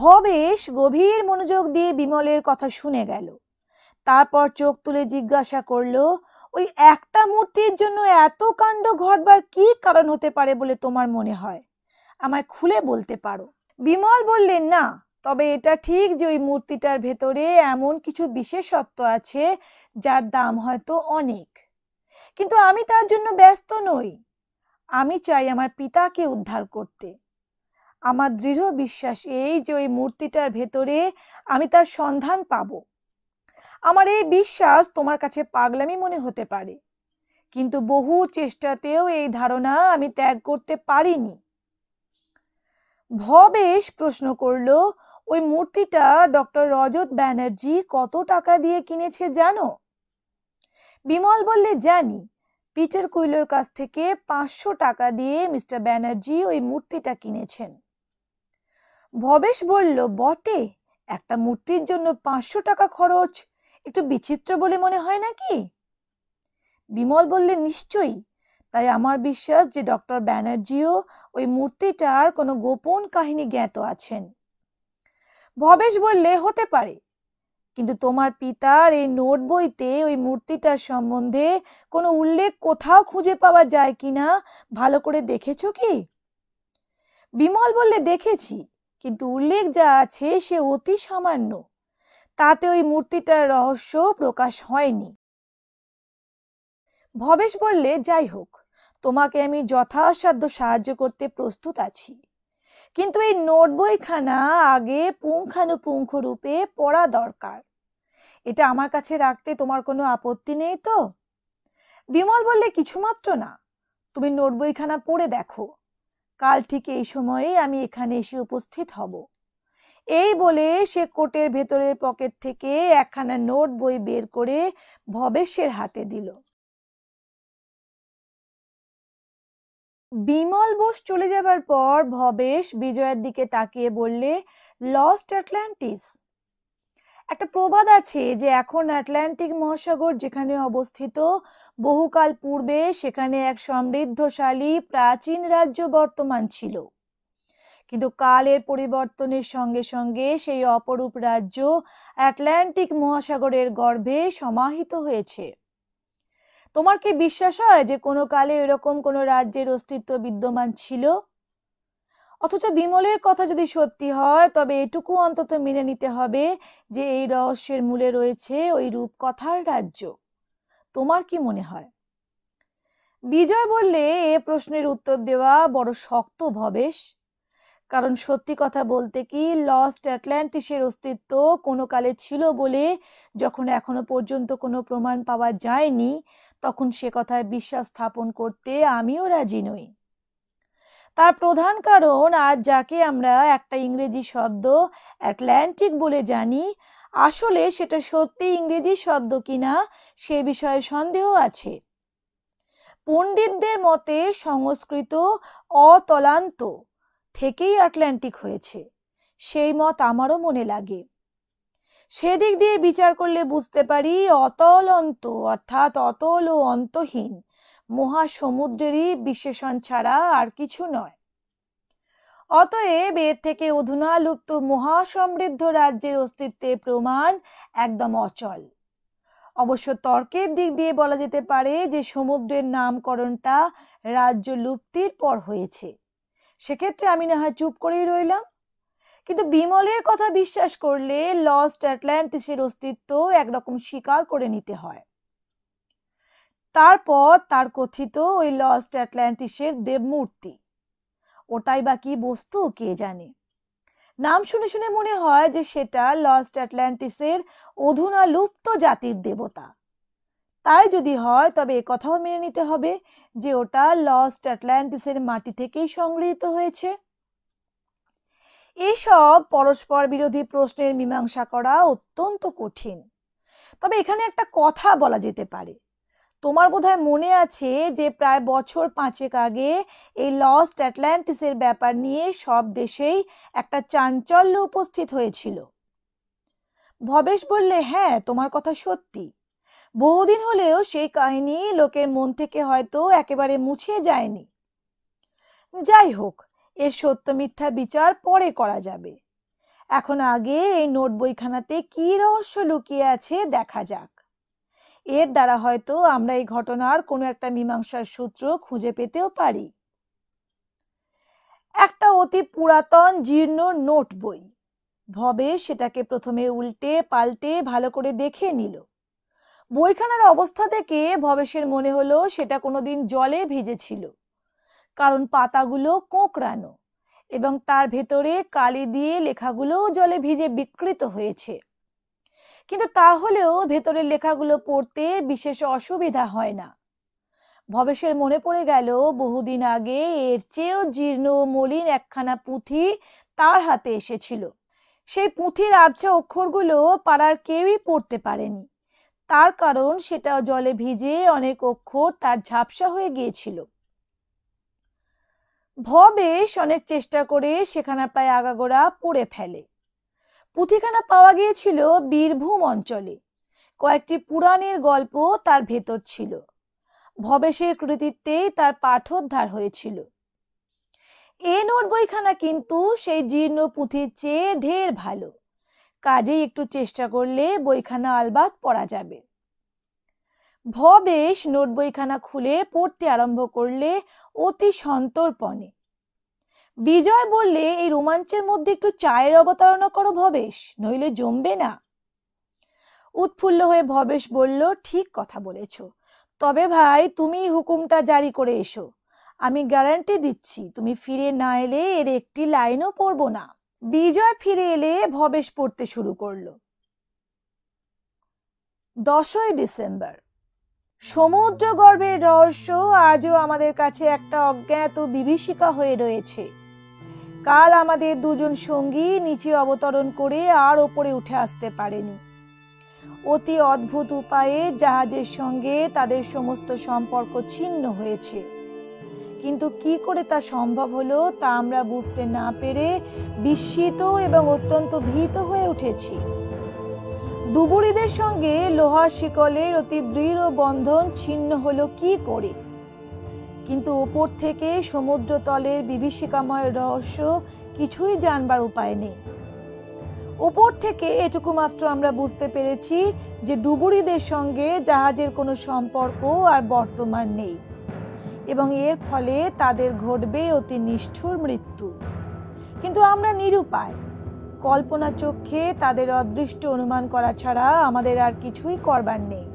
Speaker 1: ভবেশ গভীর মনোযোগ দিয়ে বিমলের কথা শুনে গেল। তারপর চোখ তুলে জিজ্ঞাসা করলো, ওই একটা মূর্তির জন্য এত কাণ্ড ঘটবার কি কারণ হতে পারে বলে তোমার মনে হয়? আমায় খুলে বলতে পারো? বিমল বললেন, না, তবে এটা ঠিক যে ওই মূর্তিটার ভেতরে এমন কিছু বিশেষত্ব আছে যার দাম হয়তো অনেক। কিন্তু আমি তার জন্য ব্যস্ত নই। আমি চাই আমার পিতাকে উদ্ধার করতে। আমার দৃঢ় বিশ্বাস এই যে ওই মূর্তিটার ভেতরে আমি তার সন্ধান পাব। আমার এই বিশ্বাস তোমার কাছে পাগলামি মনে হতে পারে, কিন্তু বহু চেষ্টাতেও এই ধারণা আমি ত্যাগ করতে পারিনি। ভবেশ প্রশ্ন করলো, ওই মূর্তিটা ডক্টর রজত ব্যানার্জি কত টাকা দিয়ে কিনেছে জানো? বিমল বললে, জানি। পিটার কুইলের কাছ থেকে 500 টাকা দিয়ে মিস্টার ব্যানার্জি ওই মূর্তিটা কিনেছেন। ভবেশ বলল, বটে, একটা মূর্তির জন্য 500 টাকা খরচ একটু বিচিত্র বলে মনে হয় নাকি? বিমল বললে, নিশ্চয়ই। তাই আমার বিশ্বাস যে ডক্টর ব্যানার্জিও ওই মূর্তিটার কোনো গোপন কাহিনী জ্ঞাত আছেন। ভবেশ বললে, হতে পারে, কিন্তু তোমার পিতার এই নোট বইতে ওই মূর্তিটার সম্বন্ধে কোনো উল্লেখ কোথাও খুঁজে পাওয়া যায় কিনা ভালো করে দেখেছো কি? বিমল বললে, দেখেছি, কিন্তু উল্লেখ যা আছে সে অতি সামান্য। তাতে ওই মূর্তিটার রহস্য প্রকাশ হয়নি। ভবেশ বললে, যাই হোক, তোমাকে আমি যথাসাধ্য সাহায্য করতে প্রস্তুত আছি, কিন্তু এই নোট বইখানা আগে পুঙ্খানুপুঙ্খ রূপে পড়া দরকার। এটা আমার কাছে রাখতে তোমার কোনো আপত্তি নেই তো? বিমল বললে, কিছুমাত্র না। তুমি নোট বইখানা পড়ে দেখো। কাল ঠিক এই সময়ে আমি এখানে এসে উপস্থিত হব। এই বলে সে কোটের ভেতরের পকেট থেকে একখানা নোট বই বের করে ভবেশের হাতে দিল। বিমল বোস চলে যাবার পর ভবেশ বিজয়ের দিকে তাকিয়ে বললে, লস্ট আটলান্টিস। একটা প্রবাদ আছে যে এখন আটলান্টিক মহাসাগর যেখানে অবস্থিত, বহুকাল পূর্বে সেখানে এক সমৃদ্ধশালী প্রাচীন রাজ্য বর্তমান ছিল। কিন্তু কালের পরিবর্তনের সঙ্গে সঙ্গে সেই অপরূপ রাজ্য আটলান্টিক মহাসাগরের গর্ভে সমাহিত হয়েছে। তোমার কি বিশ্বাস হয় যে কোনো কালে এরকম কোনো রাজ্যের অস্তিত্ব বিদ্যমান ছিল? অথচ বিমলের কথা যদি সত্যি হয়, তবে এটুকু অন্তত মেনে নিতে হবে যে এই রহস্যের মূলে রয়েছে ওই রূপকথার রাজ্য। তোমার কি মনে হয়? বিজয় বললে, এ প্রশ্নের উত্তর দেওয়া বড় শক্ত ভবেশ। কারণ সত্যি কথা বলতে কি, লস্ট আটলান্টিসের অস্তিত্ব কোনো কালে ছিল বলে যখন এখনো পর্যন্ত কোনো প্রমাণ পাওয়া যায়নি, তখন সে কথায় বিশ্বাস স্থাপন করতে আমিও রাজি নই। তার প্রধান কারণ, আজ যাকে আমরা একটা ইংরেজি শব্দ আটলান্টিক বলে জানি, আসলে সেটা সত্যি ইংরেজি শব্দ কিনা সে বিষয়ে সন্দেহ আছে। পণ্ডিতদের মতে সংস্কৃত অতলান্ত থেকেই আটলান্টিক হয়েছে, সেই মত আমারও মনে লাগে। সেদিক দিয়ে বিচার করলে বুঝতে পারি অতলন্ত অর্থাৎ অতল ও অন্তহীন মহাসমুদ্রেরই বিশেষণ ছাড়া আর কিছু নয়। অতএব এর থেকে অধুনা লুপ্ত মহাসমৃদ্ধ রাজ্যের অস্তিত্বের প্রমাণ একদম অচল। অবশ্য তর্কের দিক দিয়ে বলা যেতে পারে যে সমুদ্রের নামকরণটা রাজ্য লুপ্তির পর হয়েছে। সেক্ষেত্রে আমি না হয় চুপ করেই রইলাম, কিন্তু বিমলের কথা বিশ্বাস করলে লস্ট আটলান্টিসের অস্তিত্ব একরকম স্বীকার করে নিতে হয়। তারপর তার কথিত ওই লস্ট আটলান্টিসের দেবমূর্তি, ওটাই বা কি বস্তু কে জানে। নাম শুনে শুনে মনে হয় যে সেটা লস্ট আটলান্টিসের অধুনা লুপ্ত জাতির দেবতা। তাই যদি হয়, তবে একথাও মেনে নিতে হবে যে ওটা লস্ট আটলান্টিসের মাটি থেকেই সংগৃহীত হয়েছে। এসব পরস্পর বিরোধী প্রশ্নের মীমাংসা করা অত্যন্ত কঠিন। তবে এখানে একটা কথা বলা যেতে পারে। তোমার বোধহয় মনে আছে যে প্রায় বছর 5 আগে এই লস্ট অ্যাটলান্টিসের ব্যাপার নিয়ে সব দেশেই একটা চাঞ্চল্য উপস্থিত হয়েছিল। ভবেশ বললে, হ্যাঁ, তোমার কথা সত্যি। বহুদিন হলেও সেই কাহিনী লোকের মন থেকে হয়তো একেবারে মুছে যায়নি। যাই হোক, এর সত্য মিথ্যা বিচার পরে করা যাবে। এখন আগে এই নোট বইখানাতে কি রহস্য লুকিয়ে আছে দেখা যাক। এর দ্বারা হয়তো আমরা এই ঘটনার কোনো একটা মীমাংসার সূত্র খুঁজে পেতেও পারি। একটা অতি পুরাতন জীর্ণ নোট বই। ভবেশ সেটাকে প্রথমে উল্টে পাল্টে ভালো করে দেখে নিল। বইখানার অবস্থা দেখে ভবেশের মনে হলো সেটা কোনোদিন জলে ভিজেছিল, কারণ পাতাগুলো কোঁকড়ানো এবং তার ভেতরে কালি দিয়ে লেখাগুলোও জলে ভিজে বিকৃত হয়েছে। কিন্তু তাহলেও ভেতরের লেখাগুলো পড়তে বিশেষ অসুবিধা হয় না। ভবেশের মনে পড়ে গেল বহুদিন আগে এর চেয়েও জীর্ণ মলিন একখানা পুঁথি তার হাতে এসেছিল। সেই পুঁথির আবছা অক্ষরগুলো পাড়ার কেউই পড়তে পারেনি, তার কারণ সেটাও জলে ভিজে অনেক অক্ষর তার ঝাপসা হয়ে গিয়েছিল। ভবেশ অনেক চেষ্টা করে সেখানে প্রায় আগাগোড়া পড়ে ফেলে। পুঁথিখানা পাওয়া গিয়েছিল বীরভূম অঞ্চলে। কয়েকটি পুরাণের গল্প তার ভেতর ছিল। ভবেশের কৃতিত্বেই তার পাঠোদ্ধার হয়েছিল। এ নোট বইখানা কিন্তু সেই জীর্ণ পুঁথির চেয়ে ঢের ভালো। কাজেই একটু চেষ্টা করলে বইখানা আলবাত পড়া যাবে। ভবেশ নোট বইখানা খুলে পড়তে আরম্ভ করলে অতি সন্তর্পণে। বিজয় বললে, এই রোমাঞ্চের মধ্যে একটু চায়ের অবতারণা করো ভবেশ, নইলে জমবে না। উৎফুল্ল হয়ে ভবেশ বলল, ঠিক কথা বলেছ, তবে ভাই তুমি হুকুমটা জারি করে এসো। আমি গ্যারান্টি দিচ্ছি তুমি ফিরে না এলে এর একটি লাইনও পড়ব না। বিজয় ফিরে এলে ভবেশ পড়তে শুরু করলো। 10ই ডিসেম্বর। সমুদ্র গর্ভের রহস্য আজও আমাদের কাছে একটা অজ্ঞাত বিভীষিকা হয়ে রয়েছে। কাল আমাদের দুজন সঙ্গী নিচে অবতরণ করে আর ওপরে উঠে আসতে পারেনি। অতি অদ্ভুত উপায়ে জাহাজের সঙ্গে তাদের সমস্ত সম্পর্ক ছিন্ন হয়েছে, কিন্তু কি করে তা সম্ভব হলো তা আমরা বুঝতে না পেরে বিস্মিত এবং অত্যন্ত ভীত হয়ে উঠেছি। ডুবুরিদের সঙ্গে লোহার শিকলের অতি দৃঢ় বন্ধন ছিন্ন হলো কি করে? কিন্তু উপর থেকে সমুদ্র তলের বিভীষিকাময় রহস্য কিছুই জানবার উপায় নেই। উপর থেকে এটুকু মাত্র আমরা বুঝতে পেরেছি যে ডুবুরিদের সঙ্গে জাহাজের কোনো সম্পর্ক আর বর্তমান নেই এবং এর ফলে তাদের ঘটবে অতি নিষ্ঠুর মৃত্যু। কিন্তু আমরা নিরুপায়। কল্পনা চক্ষে তাদের অদৃষ্ট অনুমান করা ছাড়া আমাদের আর কিছুই করবার নেই।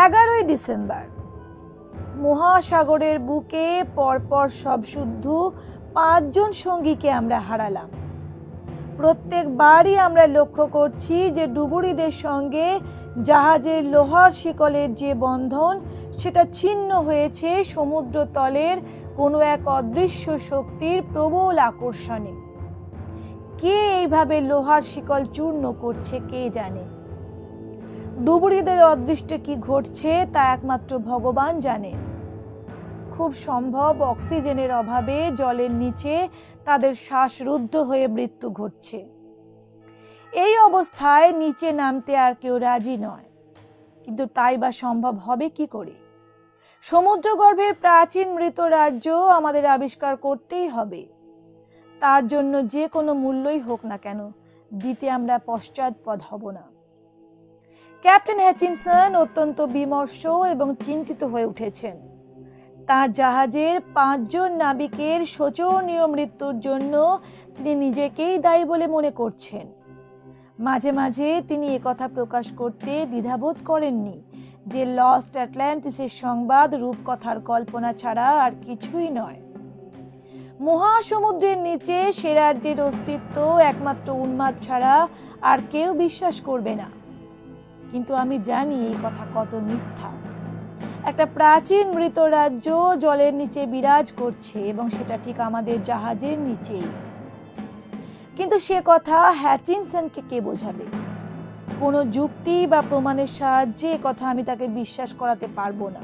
Speaker 1: 11ই ডিসেম্বর। মহাসাগরের বুকে পরপর সব শুদ্ধ 5 জন সঙ্গীকে আমরা হারালাম। প্রত্যেকবারই আমরা লক্ষ্য করছি যে ডুবুরিদের সঙ্গে জাহাজের লোহার শিকলের যে বন্ধন সেটা ছিন্ন হয়েছে সমুদ্র তলের কোনো এক অদৃশ্য শক্তির প্রবল আকর্ষণে। কে এইভাবে লোহার শিকল চূর্ণ করছে কে জানে। ডুবুরিদের অদৃষ্টে কি ঘটছে তা একমাত্র ভগবান জানেন। খুব সম্ভব অক্সিজেনের অভাবে জলের নিচে তাদের শ্বাসরুদ্ধ হয়ে মৃত্যু ঘটছে। এই অবস্থায় নিচে নামতে আর কেউ রাজি নয়, কিন্তু তাই বা সম্ভব হবে কি করে? সমুদ্রগর্ভের প্রাচীন মৃত রাজ্য আমাদের আবিষ্কার করতেই হবে। তার জন্য যে কোনো মূল্যই হোক না কেন দিতে আমরা পশ্চাৎপদ হব না। ক্যাপ্টেন হ্যাচিনসন অত্যন্ত বিমর্ষ এবং চিন্তিত হয়ে উঠেছেন। তার জাহাজের 5 জন নাবিকের শোচনীয় মৃত্যুর জন্য তিনি নিজেকেই দায়ী বলে মনে করছেন। মাঝে মাঝে তিনি একথা প্রকাশ করতে দ্বিধাবোধ করেননি যে লস্ট অ্যাটলান্টিসের সংবাদ রূপকথার কল্পনা ছাড়া আর কিছুই নয়। মহাসমুদ্রের নিচে সে রাজ্যের অস্তিত্ব একমাত্র উন্মাদ ছাড়া আর কেউ বিশ্বাস করবে না। কিন্তু আমি জানি এই কথা কত মিথ্যা। একটা প্রাচীন মৃত রাজ্য জলের নিচে বিরাজ করছে এবং সেটা ঠিক আমাদের জাহাজের নিচেই। কিন্তু সে কথা হ্যাচিনসনকে কে বোঝাবে? কোনো যুক্তি বা প্রমাণের সাহায্যে কথা আমি তাকে বিশ্বাস করাতে পারবো না।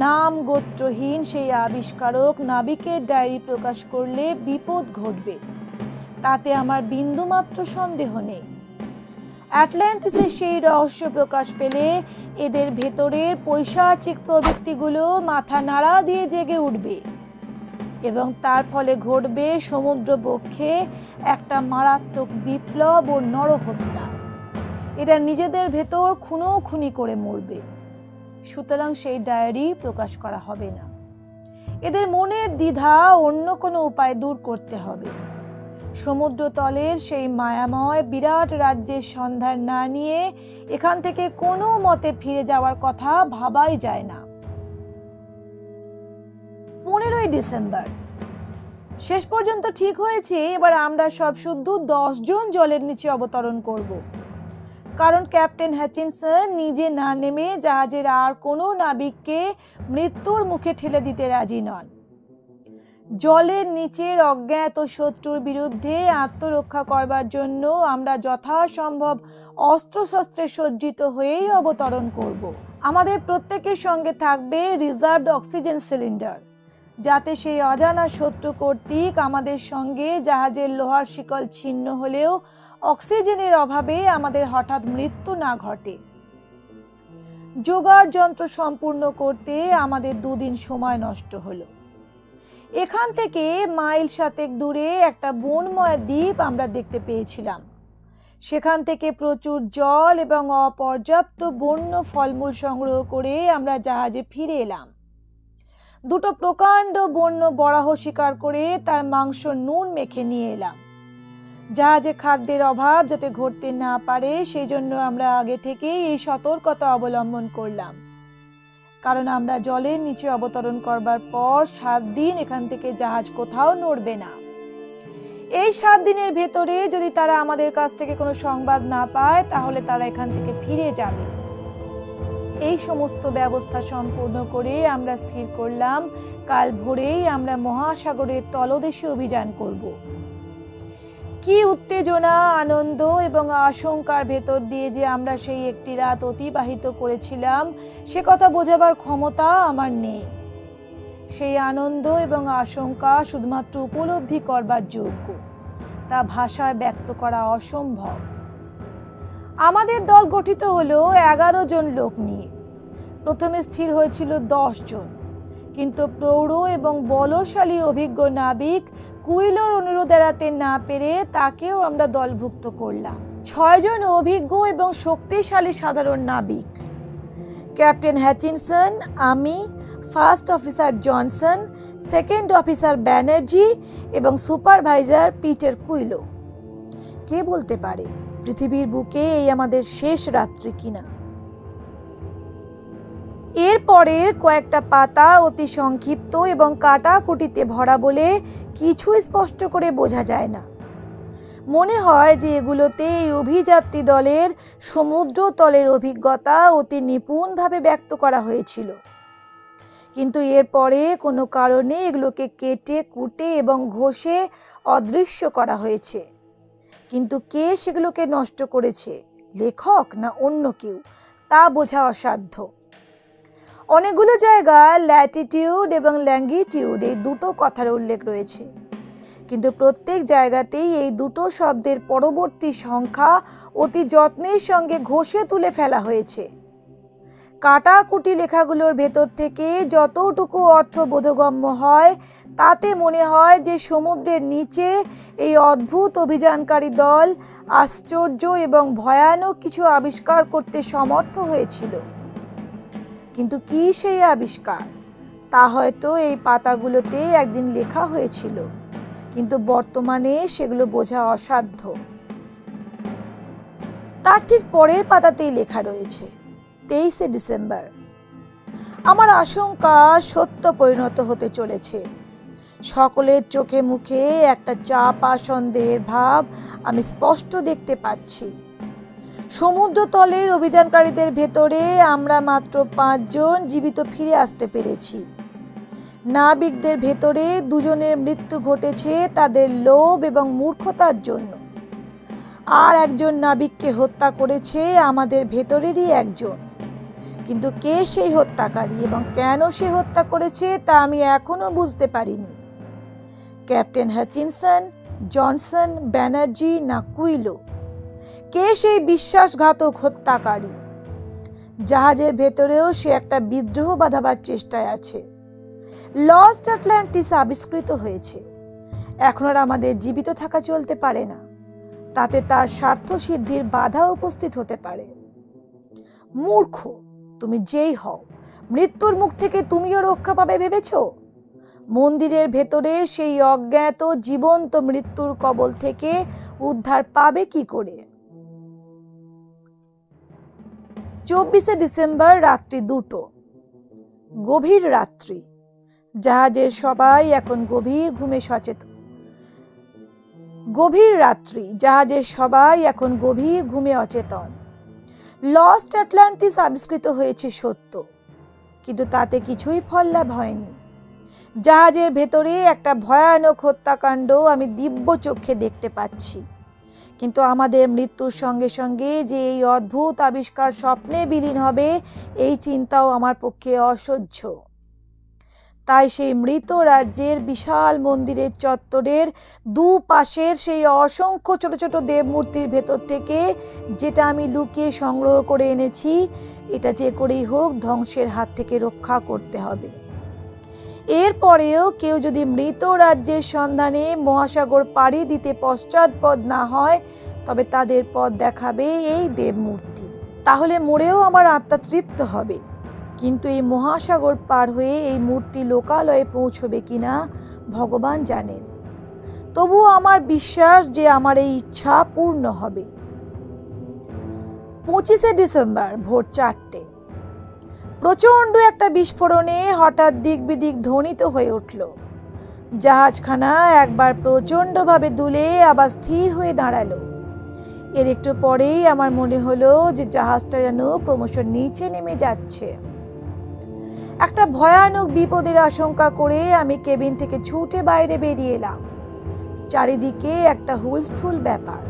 Speaker 1: নাম গোত্রহীন সেই আবিষ্কারক নাবিকের ডায়েরি প্রকাশ করলে বিপদ ঘটবে, তাতে আমার বিন্দুমাত্র সন্দেহ নেই। আটলান্টিসের সেই রহস্য প্রকাশ পেলে এদের ভেতরের পৈশাচিক প্রবৃত্তিগুলো মাথা নাড়া দিয়ে জেগে উঠবে এবং তার ফলে ঘটবে সমুদ্র বক্ষে একটা মারাত্মক বিপ্লব ও নরহত্যা। এরা নিজেদের ভেতর খুনোখুনি করে মরবে। সুতরাং সেই ডায়েরি প্রকাশ করা হবে না। এদের মনের দ্বিধা অন্য কোনো উপায় দূর করতে হবে। সমুদ্র তলের সেই মায়াময় বিরাট রাজ্যের সন্ধান না নিয়ে এখান থেকে কোনো মতে ফিরে যাওয়ার কথা ভাবাই যায় না। 15ই ডিসেম্বর শেষ পর্যন্ত ঠিক হয়েছে, এবার আমরা সব শুদ্ধ 10 জন জলের নিচে অবতরণ করব। কারণ ক্যাপ্টেন হ্যাচিনসন নিজে না নেমে জাহাজের আর কোনো নাবিককে মৃত্যুর মুখে ঠেলে দিতে রাজি নন। জলের নিচের অজ্ঞাত শত্রুর বিরুদ্ধে আত্মরক্ষা করবার জন্য আমরা যথাসম্ভব অস্ত্রশস্ত্রে সজ্জিত হয়েই অবতরণ করব। আমাদের প্রত্যেকের সঙ্গে থাকবে রিজার্ভড অক্সিজেন সিলিন্ডার, যাতে সেই অজানা শত্রু কর্তৃক আমাদের সঙ্গে জাহাজের লোহার শিকল ছিন্ন হলেও অক্সিজেনের অভাবে আমাদের হঠাৎ মৃত্যু না ঘটে। জোগাড় যন্ত্র সম্পূর্ণ করতে আমাদের 2 দিন সময় নষ্ট হলো। এখান থেকে মাইল 7 দূরে একটা বনময় দ্বীপ আমরা দেখতে পেয়েছিলাম। সেখান থেকে প্রচুর জল এবং অপর্যাপ্ত বন্য ফলমূল সংগ্রহ করে আমরা জাহাজে ফিরে এলাম। 2টো প্রকাণ্ড বন্য বরাহ শিকার করে তার মাংস নুন মেখে নিয়ে এলাম। জাহাজে খাদ্যের অভাব যাতে ঘটতে না পারে সেই জন্য আমরা আগে থেকেই এই সতর্কতা অবলম্বন করলাম। কারণ আমরা জলের নিচে অবতরণ করবার পর 7 দিন এখান থেকে জাহাজ কোথাও নড়বে না। এই 7 দিনের ভেতরে যদি তারা আমাদের কাছ থেকে কোনো সংবাদ না পায় তাহলে তারা এখান থেকে ফিরে যাবে। এই সমস্ত ব্যবস্থা সম্পূর্ণ করে আমরা স্থির করলাম কাল ভোরেই আমরা মহাসাগরের তলদেশে অভিযান করব। কি উত্তেজনা, আনন্দ এবং আশঙ্কার ভেতর দিয়ে যে আমরা সেই একটি রাত অতিবাহিত করেছিলাম সে কথা বোঝাবার ক্ষমতা আমার নেই। সেই আনন্দ এবং আশঙ্কা শুধুমাত্র উপলব্ধি করবার যোগ্য, তা ভাষায় ব্যক্ত করা অসম্ভব। আমাদের দল গঠিত হলো 11 জন লোক নিয়ে। প্রথমে স্থির হয়েছিল 10 জন, কিন্তু প্রৌঢ় এবং বলশালী অভিজ্ঞ নাবিক কুইলোর অনুরোধ এড়াতে না পেরে তাকেও আমরা দলভুক্ত করলাম। 6 জন অভিজ্ঞ এবং শক্তিশালী সাধারণ নাবিক, ক্যাপ্টেন হ্যাচিনসন, আমি, first officer Johnson, second officer Banerjee এবং সুপারভাইজার পিটার কুইলো। কে বলতে পারে পৃথিবীর বুকে এই আমাদের শেষ রাত্রি কিনা। এরপরে কয়েকটা পাতা অতি সংক্ষিপ্ত এবং কাটাকুটিতে ভরা বলে কিছু স্পষ্ট করে বোঝা যায় না। মনে হয় যে এগুলোতে এই অভিযাত্রী দলের সমুদ্র তলের অভিজ্ঞতা অতি নিপুণভাবে ব্যক্ত করা হয়েছিল। কিন্তু এরপরে কোনো কারণে এগুলোকে কেটে কুটে এবং ঘষে অদৃশ্য করা হয়েছে। কিন্তু কে সেগুলোকে নষ্ট করেছে, লেখক না অন্য কেউ, তা বোঝা অসাধ্য। অনেকগুলো জায়গায় ল্যাটিটিউড এবং ল্যাঙ্গিটিউড এই 2টো কথার উল্লেখ রয়েছে, কিন্তু প্রত্যেক জায়গাতেই এই 2টো শব্দের পরবর্তী সংখ্যা অতি যত্নের সঙ্গে ঘষে তুলে ফেলা হয়েছে। কাটাকুটি লেখাগুলোর ভেতর থেকে যতটুকু অর্থ বোধগম্য হয় তাতে মনে হয় যে সমুদ্রের নিচে এই অদ্ভুত অভিযানকারী দল আশ্চর্য এবং ভয়ানক কিছু আবিষ্কার করতে সমর্থ হয়েছিল। কিন্তু কি সেই আবিষ্কার, তা হয়তো এই পাতাগুলোতে একদিন লেখা হয়েছিল, কিন্তু বর্তমানে সেগুলো বোঝা অসাধ্য। তার ঠিক পরের পাতাতেই লেখা রয়েছে 23শে ডিসেম্বর। আমার আশঙ্কা সত্য পরিণত হতে চলেছে। সকলের চোখে মুখে একটা চাপা সন্দেহের ভাব আমি স্পষ্ট দেখতে পাচ্ছি। সমুদ্রতলের অভিযানকারীদের ভেতরে আমরা মাত্র 5 জন জীবিত ফিরে আসতে পেরেছি। নাবিকদের ভেতরে 2 জনের মৃত্যু ঘটেছে তাদের লোভ এবং মূর্খতার জন্য। আর একজন নাবিককে হত্যা করেছে আমাদের ভেতরেরই একজন। কিন্তু কে সেই হত্যাকারী এবং কেন সে হত্যা করেছে তা আমি এখনো বুঝতে পারিনি। ক্যাপ্টেন হাচিনসন, জনসন, ব্যানার্জি না কুইলো? কে সেই বিশ্বাসঘাতক হত্যাকারী? জাহাজের ভেতরেও সে একটা বিদ্রোহ বাঁধাবার চেষ্টায় আছে। লস্ট আটলান্টিস আবিষ্কৃত হয়েছে। এখন আর আমাদের জীবিত থাকা চলতে পারে না। তাতে তার স্বার্থ সিদ্ধির বাধা উপস্থিত হতে পারে। মূর্খ তুমি যেই হও, মৃত্যুর মুখ থেকে তুমিও রক্ষা পাবে ভেবেছ? মন্দিরের ভেতরে সেই অজ্ঞাত জীবন্ত মৃত্যুর কবল থেকে উদ্ধার পাবে কি করে? 24শে ডিসেম্বর রাত্রি 2টো। গভীর রাত্রি। জাহাজের সবাই এখন গভীর ঘুমে সচেতন। গভীর রাত্রি। জাহাজের সবাই এখন গভীর ঘুমে অচেতন। লস্ট আটলান্টিস আবিষ্কৃত হয়েছে সত্য, কিন্তু তাতে কিছুই ফল লাভ হয়নি। জাহাজের ভেতরে একটা ভয়ানক হত্যাকাণ্ড আমি দিব্য চক্ষে দেখতে পাচ্ছি, কিন্তু আমাদের মৃত্যুর সঙ্গে সঙ্গে যে এই অদ্ভুত আবিষ্কার স্বপ্নে বিলীন হবে এই চিন্তাও আমার পক্ষে অসহ্য। তাই সেই মৃত রাজ্যের বিশাল মন্দিরের চত্বরের দুপাশের সেই অসংখ্য ছোট ছোট দেবমূর্তির ভেতর থেকে যেটা আমি লুকিয়ে সংগ্রহ করে এনেছি, এটা যে করেই হোক ধ্বংসের হাত থেকে রক্ষা করতে হবে। এরপরেও কেউ যদি মৃত রাজ্যের সন্ধানে মহাসাগর পাড়ি দিতে পশ্চাৎপদ না হয়, তবে তাদের পথ দেখাবে এই দেবমূর্তি। তাহলে মরেও আমার আত্মা তৃপ্ত হবে, কিন্তু এই মহাসাগর পার হয়ে এই মূর্তি লোকালয়ে পৌঁছবে কিনা ভগবান জানেন। তবুও আমার বিশ্বাস যে আমার এই ইচ্ছা পূর্ণ হবে। 25শে ডিসেম্বর ভোর 4টে। প্রচন্ড একটা বিস্ফোরণে হঠাৎ দিক বিদিক ধ্বনিত হয়ে উঠল। জাহাজখানা একবার প্রচন্ডভাবে দুলে আবার স্থির হয়ে দাঁড়ালো। এর একটু পরেই আমার মনে হলো যে জাহাজটা যেন ক্রমশ নিচে নেমে যাচ্ছে। একটা ভয়ানক বিপদের আশঙ্কা করে আমি কেবিন থেকে ছুটে বাইরে বেরিয়ে এলাম। চারিদিকে একটা হুলস্থুল ব্যাপার।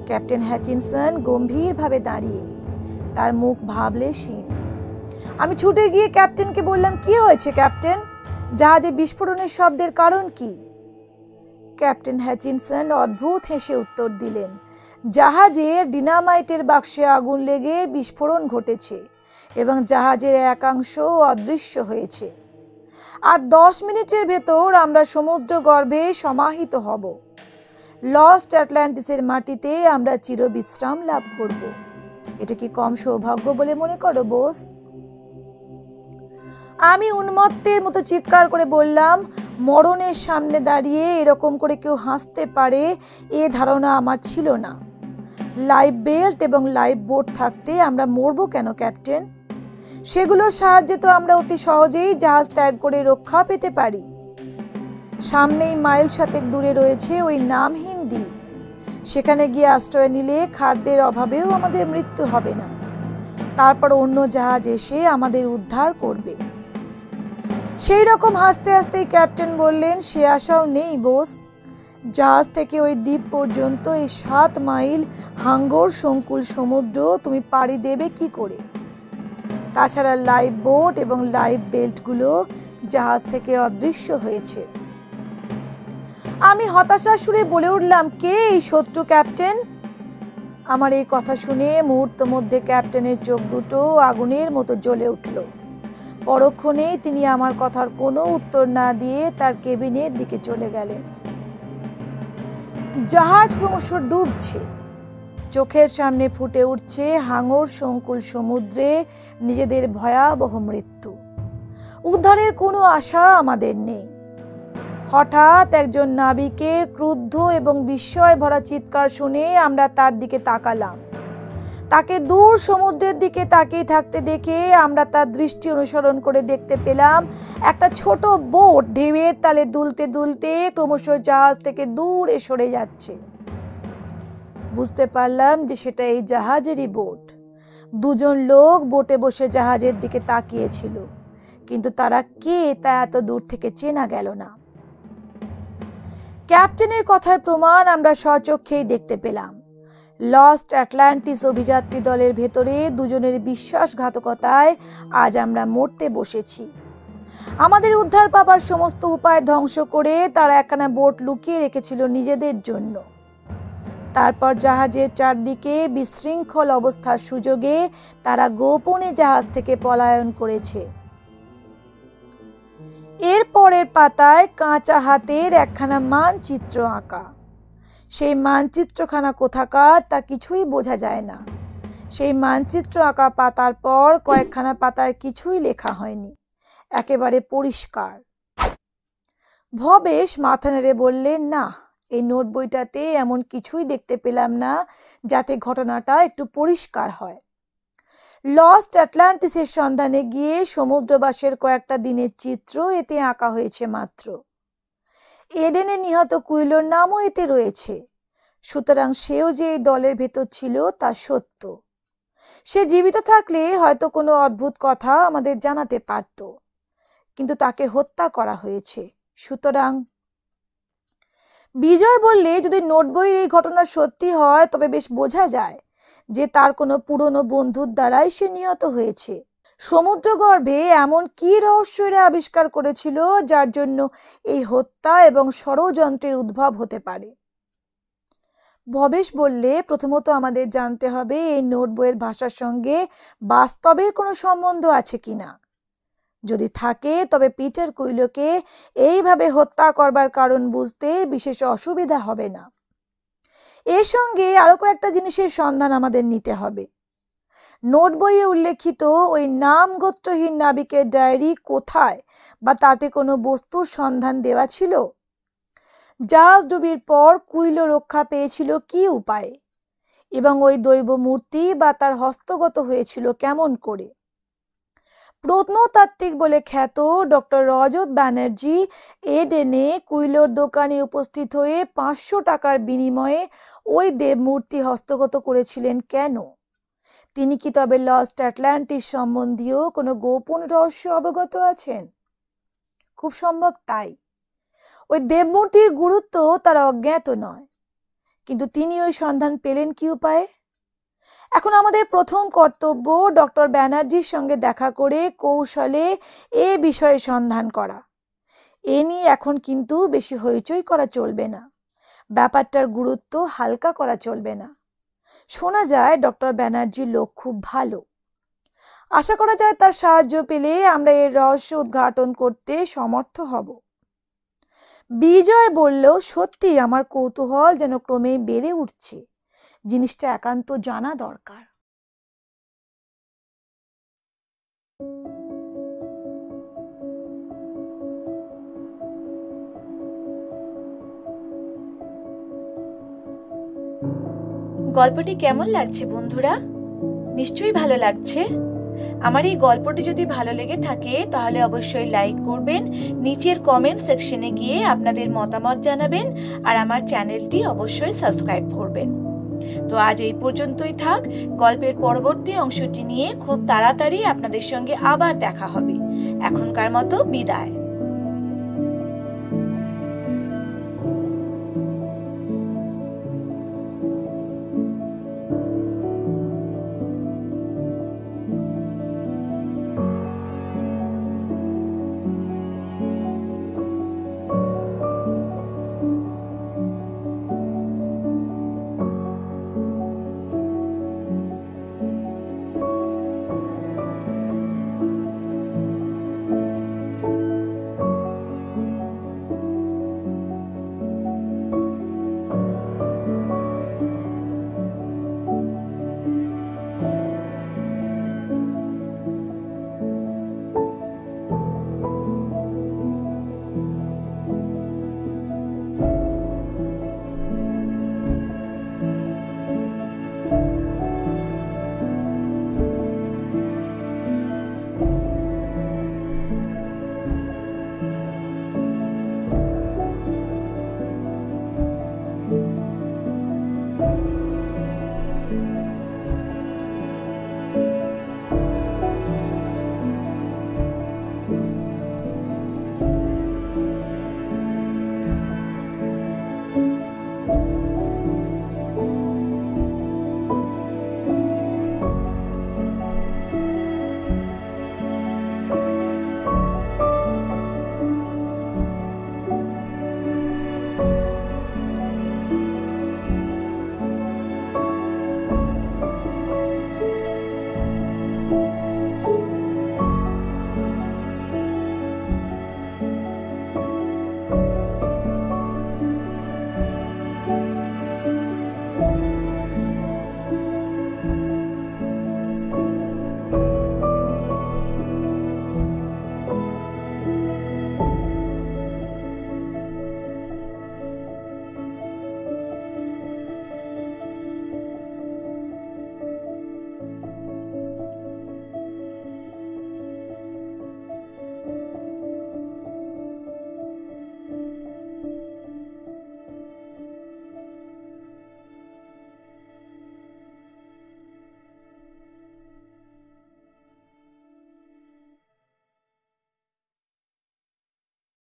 Speaker 1: ক্যাপ্টেন হ্যাচিনসন গম্ভীরভাবে দাঁড়িয়ে, তার মুখ ভাবলেশীন। আমি ছুটে গিয়ে ক্যাপ্টেনকে বললাম, কি হয়েছে ক্যাপ্টেন? জাহাজে বিস্ফোরণের শব্দের কারণ কি? ক্যাপ্টেন হ্যাচিনসন অদ্ভুত হেসে উত্তর দিলেন, জাহাজের ডিনামাইটের বাক্সে আগুন লেগে বিস্ফোরণ ঘটেছে এবং জাহাজের একাংশ অদৃশ্য হয়েছে। আর 10 মিনিটের ভেতর আমরা সমুদ্র গর্ভে সমাহিত হব। লস্ট আটলান্টিসের মাটিতে আমরা চিরবিশ্রাম লাভ করব। এটা কি কম সৌভাগ্য বলে মনে করো বোস? আমি উন্মত্তের মতো চিৎকার করে বললাম, মরণের সামনে দাঁড়িয়ে এরকম করে কেউ হাসতে পারে এ ধারণা আমার ছিল না। লাইফ বেল্ট এবং লাইফ বোট থাকতে আমরা মরবো কেন ক্যাপ্টেন? সেগুলোর সাহায্যে তো আমরা অতি সহজেই জাহাজ ত্যাগ করে রক্ষা পেতে পারি। সামনেই মাইল 7 দূরে রয়েছে ওই নামহীন দ্বীপ। সেখানে গিয়ে আশ্রয় নিলে খাদ্যের অভাবেও আমাদের মৃত্যু হবে না। তারপর অন্য জাহাজ এসে আমাদের উদ্ধার করবে। সেই রকম হাসতে হাসতেই ক্যাপ্টেন বললেন, সে আশাও নেই বোস। জাহাজ থেকে ওই দ্বীপ পর্যন্ত এই 7 মাইল হাঙ্গর সংকুল সমুদ্র তুমি পাড়ি দেবে কি করে? তাছাড়া লাইফ বোট এবং লাইফ বেল্টগুলো জাহাজ থেকে অদৃশ্য হয়েছে। আমি হতাশার সুরে বলে উঠলাম, কে এই শত্রু ক্যাপ্টেন? আমার এই কথা শুনে মুহূর্ত মধ্যে ক্যাপ্টেনের চোখ দুটো আগুনের মতো জ্বলে উঠল। পরক্ষণেই তিনি আমার কথার কোনো উত্তর না দিয়ে তার কেবিনের দিকে চলে গেলেন। জাহাজ ক্রমশ ডুবছে। চোখের সামনে ফুটে উঠছে হাঙর সংকুল সমুদ্রে নিজেদের ভয়াবহ মৃত্যু। উদ্ধারের কোনো আশা আমাদের নেই। হঠাৎ একজন নাবিকের ক্রুদ্ধ এবং বিস্ময় ভরা চিৎকার শুনে আমরা তার দিকে তাকালাম। তাকে দূর সমুদ্রের দিকে তাকিয়ে থাকতে দেখে আমরা তার দৃষ্টি অনুসরণ করে দেখতে পেলাম একটা ছোট বোট ঢেউয়ের তালে দুলতে দুলতে ক্রমশ জাহাজ থেকে দূরে সরে যাচ্ছে। বুঝতে পারলাম যে সেটা এই জাহাজেরই বোট। দুজন লোক বোটে বসে জাহাজের দিকে তাকিয়েছিল, কিন্তু তারা কে তা এত দূর থেকে চেনা গেল না। ক্যাপ্টেনের কথার প্রমাণ আমরা স্বচক্ষেই দেখতে পেলাম। লস্ট অ্যাটলান্টিস অভিযাত্রী দলের ভেতরে দুজনের বিশ্বাসঘাতকতায় আজ আমরা মরতে বসেছি। আমাদের উদ্ধার পাবার সমস্ত উপায় ধ্বংস করে তারা একখানা বোট লুকিয়ে রেখেছিল নিজেদের জন্য। তারপর জাহাজের চারদিকে বিশৃঙ্খল অবস্থার সুযোগে তারা গোপনে জাহাজ থেকে পলায়ন করেছে। এর পরের পাতায় কাঁচা হাতের একখানা মানচিত্র আঁকা। সেই মানচিত্রখানা কোথাকার তা কিছুই বোঝা যায় না। সেই মানচিত্র আঁকা পাতার পর কয়েকখানা পাতায় কিছুই লেখা হয়নি, একেবারে পরিষ্কার। ভবেশ মাথা নেড়ে বললেন, না, এই নোট বইটাতে এমন কিছুই দেখতে পেলাম না যাতে ঘটনাটা একটু পরিষ্কার হয়। লস্ট অ্যাটলান্টিসের সন্ধানে গিয়ে সমুদ্রবাসের কয়েকটা দিনের চিত্র এতে আঁকা হয়েছে মাত্র। এডেনে নিহত কুইলোর নামও এতে রয়েছে। সুতরাং সেও যে এই দলের ভেতর ছিল তা সত্য। সে জীবিত থাকলে হয়তো কোনো অদ্ভুত কথা আমাদের জানাতে পারত, কিন্তু তাকে হত্যা করা হয়েছে। সুতরাং বিজয় বললে, যদি নোট বইয়ের এই ঘটনা সত্যি হয় তবে বেশ বোঝা যায় যে তার কোনো পুরনো বন্ধুর দ্বারাই সে নিহত হয়েছে। সমুদ্রগর্ভে এমন কি রহস্য এরা আবিষ্কার করেছিল যার জন্য এই হত্যা এবং ষড়যন্ত্রের উদ্ভব হতে পারে। ভবেশ বললে, প্রথমত আমাদের জানতে হবে এই নোট বইয়ের ভাষার সঙ্গে বাস্তবের কোনো সম্বন্ধ আছে কিনা। যদি থাকে তবে পিটার কুইলোকে এইভাবে হত্যা করবার কারণ বুঝতে বিশেষ অসুবিধা হবে না। এর সঙ্গে আরো কয়েকটা জিনিসের সন্ধান আমাদের নিতে হবে। নোট বইয়ে উল্লেখিত ওই নাম গোত্রহীন নাবিকের ডায়েরি কোথায় বা তাতে কোনো বস্তুর সন্ধান দেওয়া ছিল? জাহাজ ডুবির পর কুইলো রক্ষা পেয়েছিল কি উপায়ে, এবং ওই দৈব মূর্তি বা তার হস্তগত হয়েছিল কেমন করে? প্রত্নতাত্ত্বিক বলে খ্যাত ডক্টর রজত ব্যানার্জি এডেনে কুইলোর দোকানে উপস্থিত হয়ে 500 টাকার বিনিময়ে ওই দেবমূর্তি হস্তগত করেছিলেন কেন? তিনি কি তবে লস্ট অ্যাটলান্টিস সম্বন্ধীয় কোনো গোপন রহস্য অবগত আছেন? খুব সম্ভব তাই। ওই দেবমূর্তির গুরুত্ব তার অজ্ঞাত নয়, কিন্তু তিনি ওই সন্ধান পেলেন কি উপায়ে? এখন আমাদের প্রথম কর্তব্য ডক্টর ব্যানার্জির সঙ্গে দেখা করে কৌশলে এ বিষয়ে সন্ধান করা। এ নিয়ে এখন কিন্তু বেশি হইচই করা চলবে না, ব্যাপারটার গুরুত্ব হালকা করা চলবে না। শোনা যায় ডক্টর ব্যানার্জির লোক খুব ভালো। আশা করা যায় তার সাহায্য পেলে আমরা এর রহস্য উদ্ঘাটন করতে সমর্থ হব। বিজয় বলল, সত্যি আমার কৌতূহল যেন ক্রমেই বেড়ে উঠছে। জিনিসটা একান্ত জানা দরকার।
Speaker 2: গল্পটি কেমন লাগছে বন্ধুরা? নিশ্চয়ই ভালো লাগছে। আমার এই গল্পটি যদি ভালো লেগে থাকে তাহলে অবশ্যই লাইক করবেন, নিচের কমেন্ট সেকশনে গিয়ে আপনাদের মতামত জানাবেন, আর আমার চ্যানেলটি অবশ্যই সাবস্ক্রাইব করবেন। তো আজ এই পর্যন্তই থাক। গল্পের পরবর্তী অংশটি নিয়ে খুব তাড়াতাড়ি আপনাদের সঙ্গে আবার দেখা হবে। এখনকার মতো বিদায়।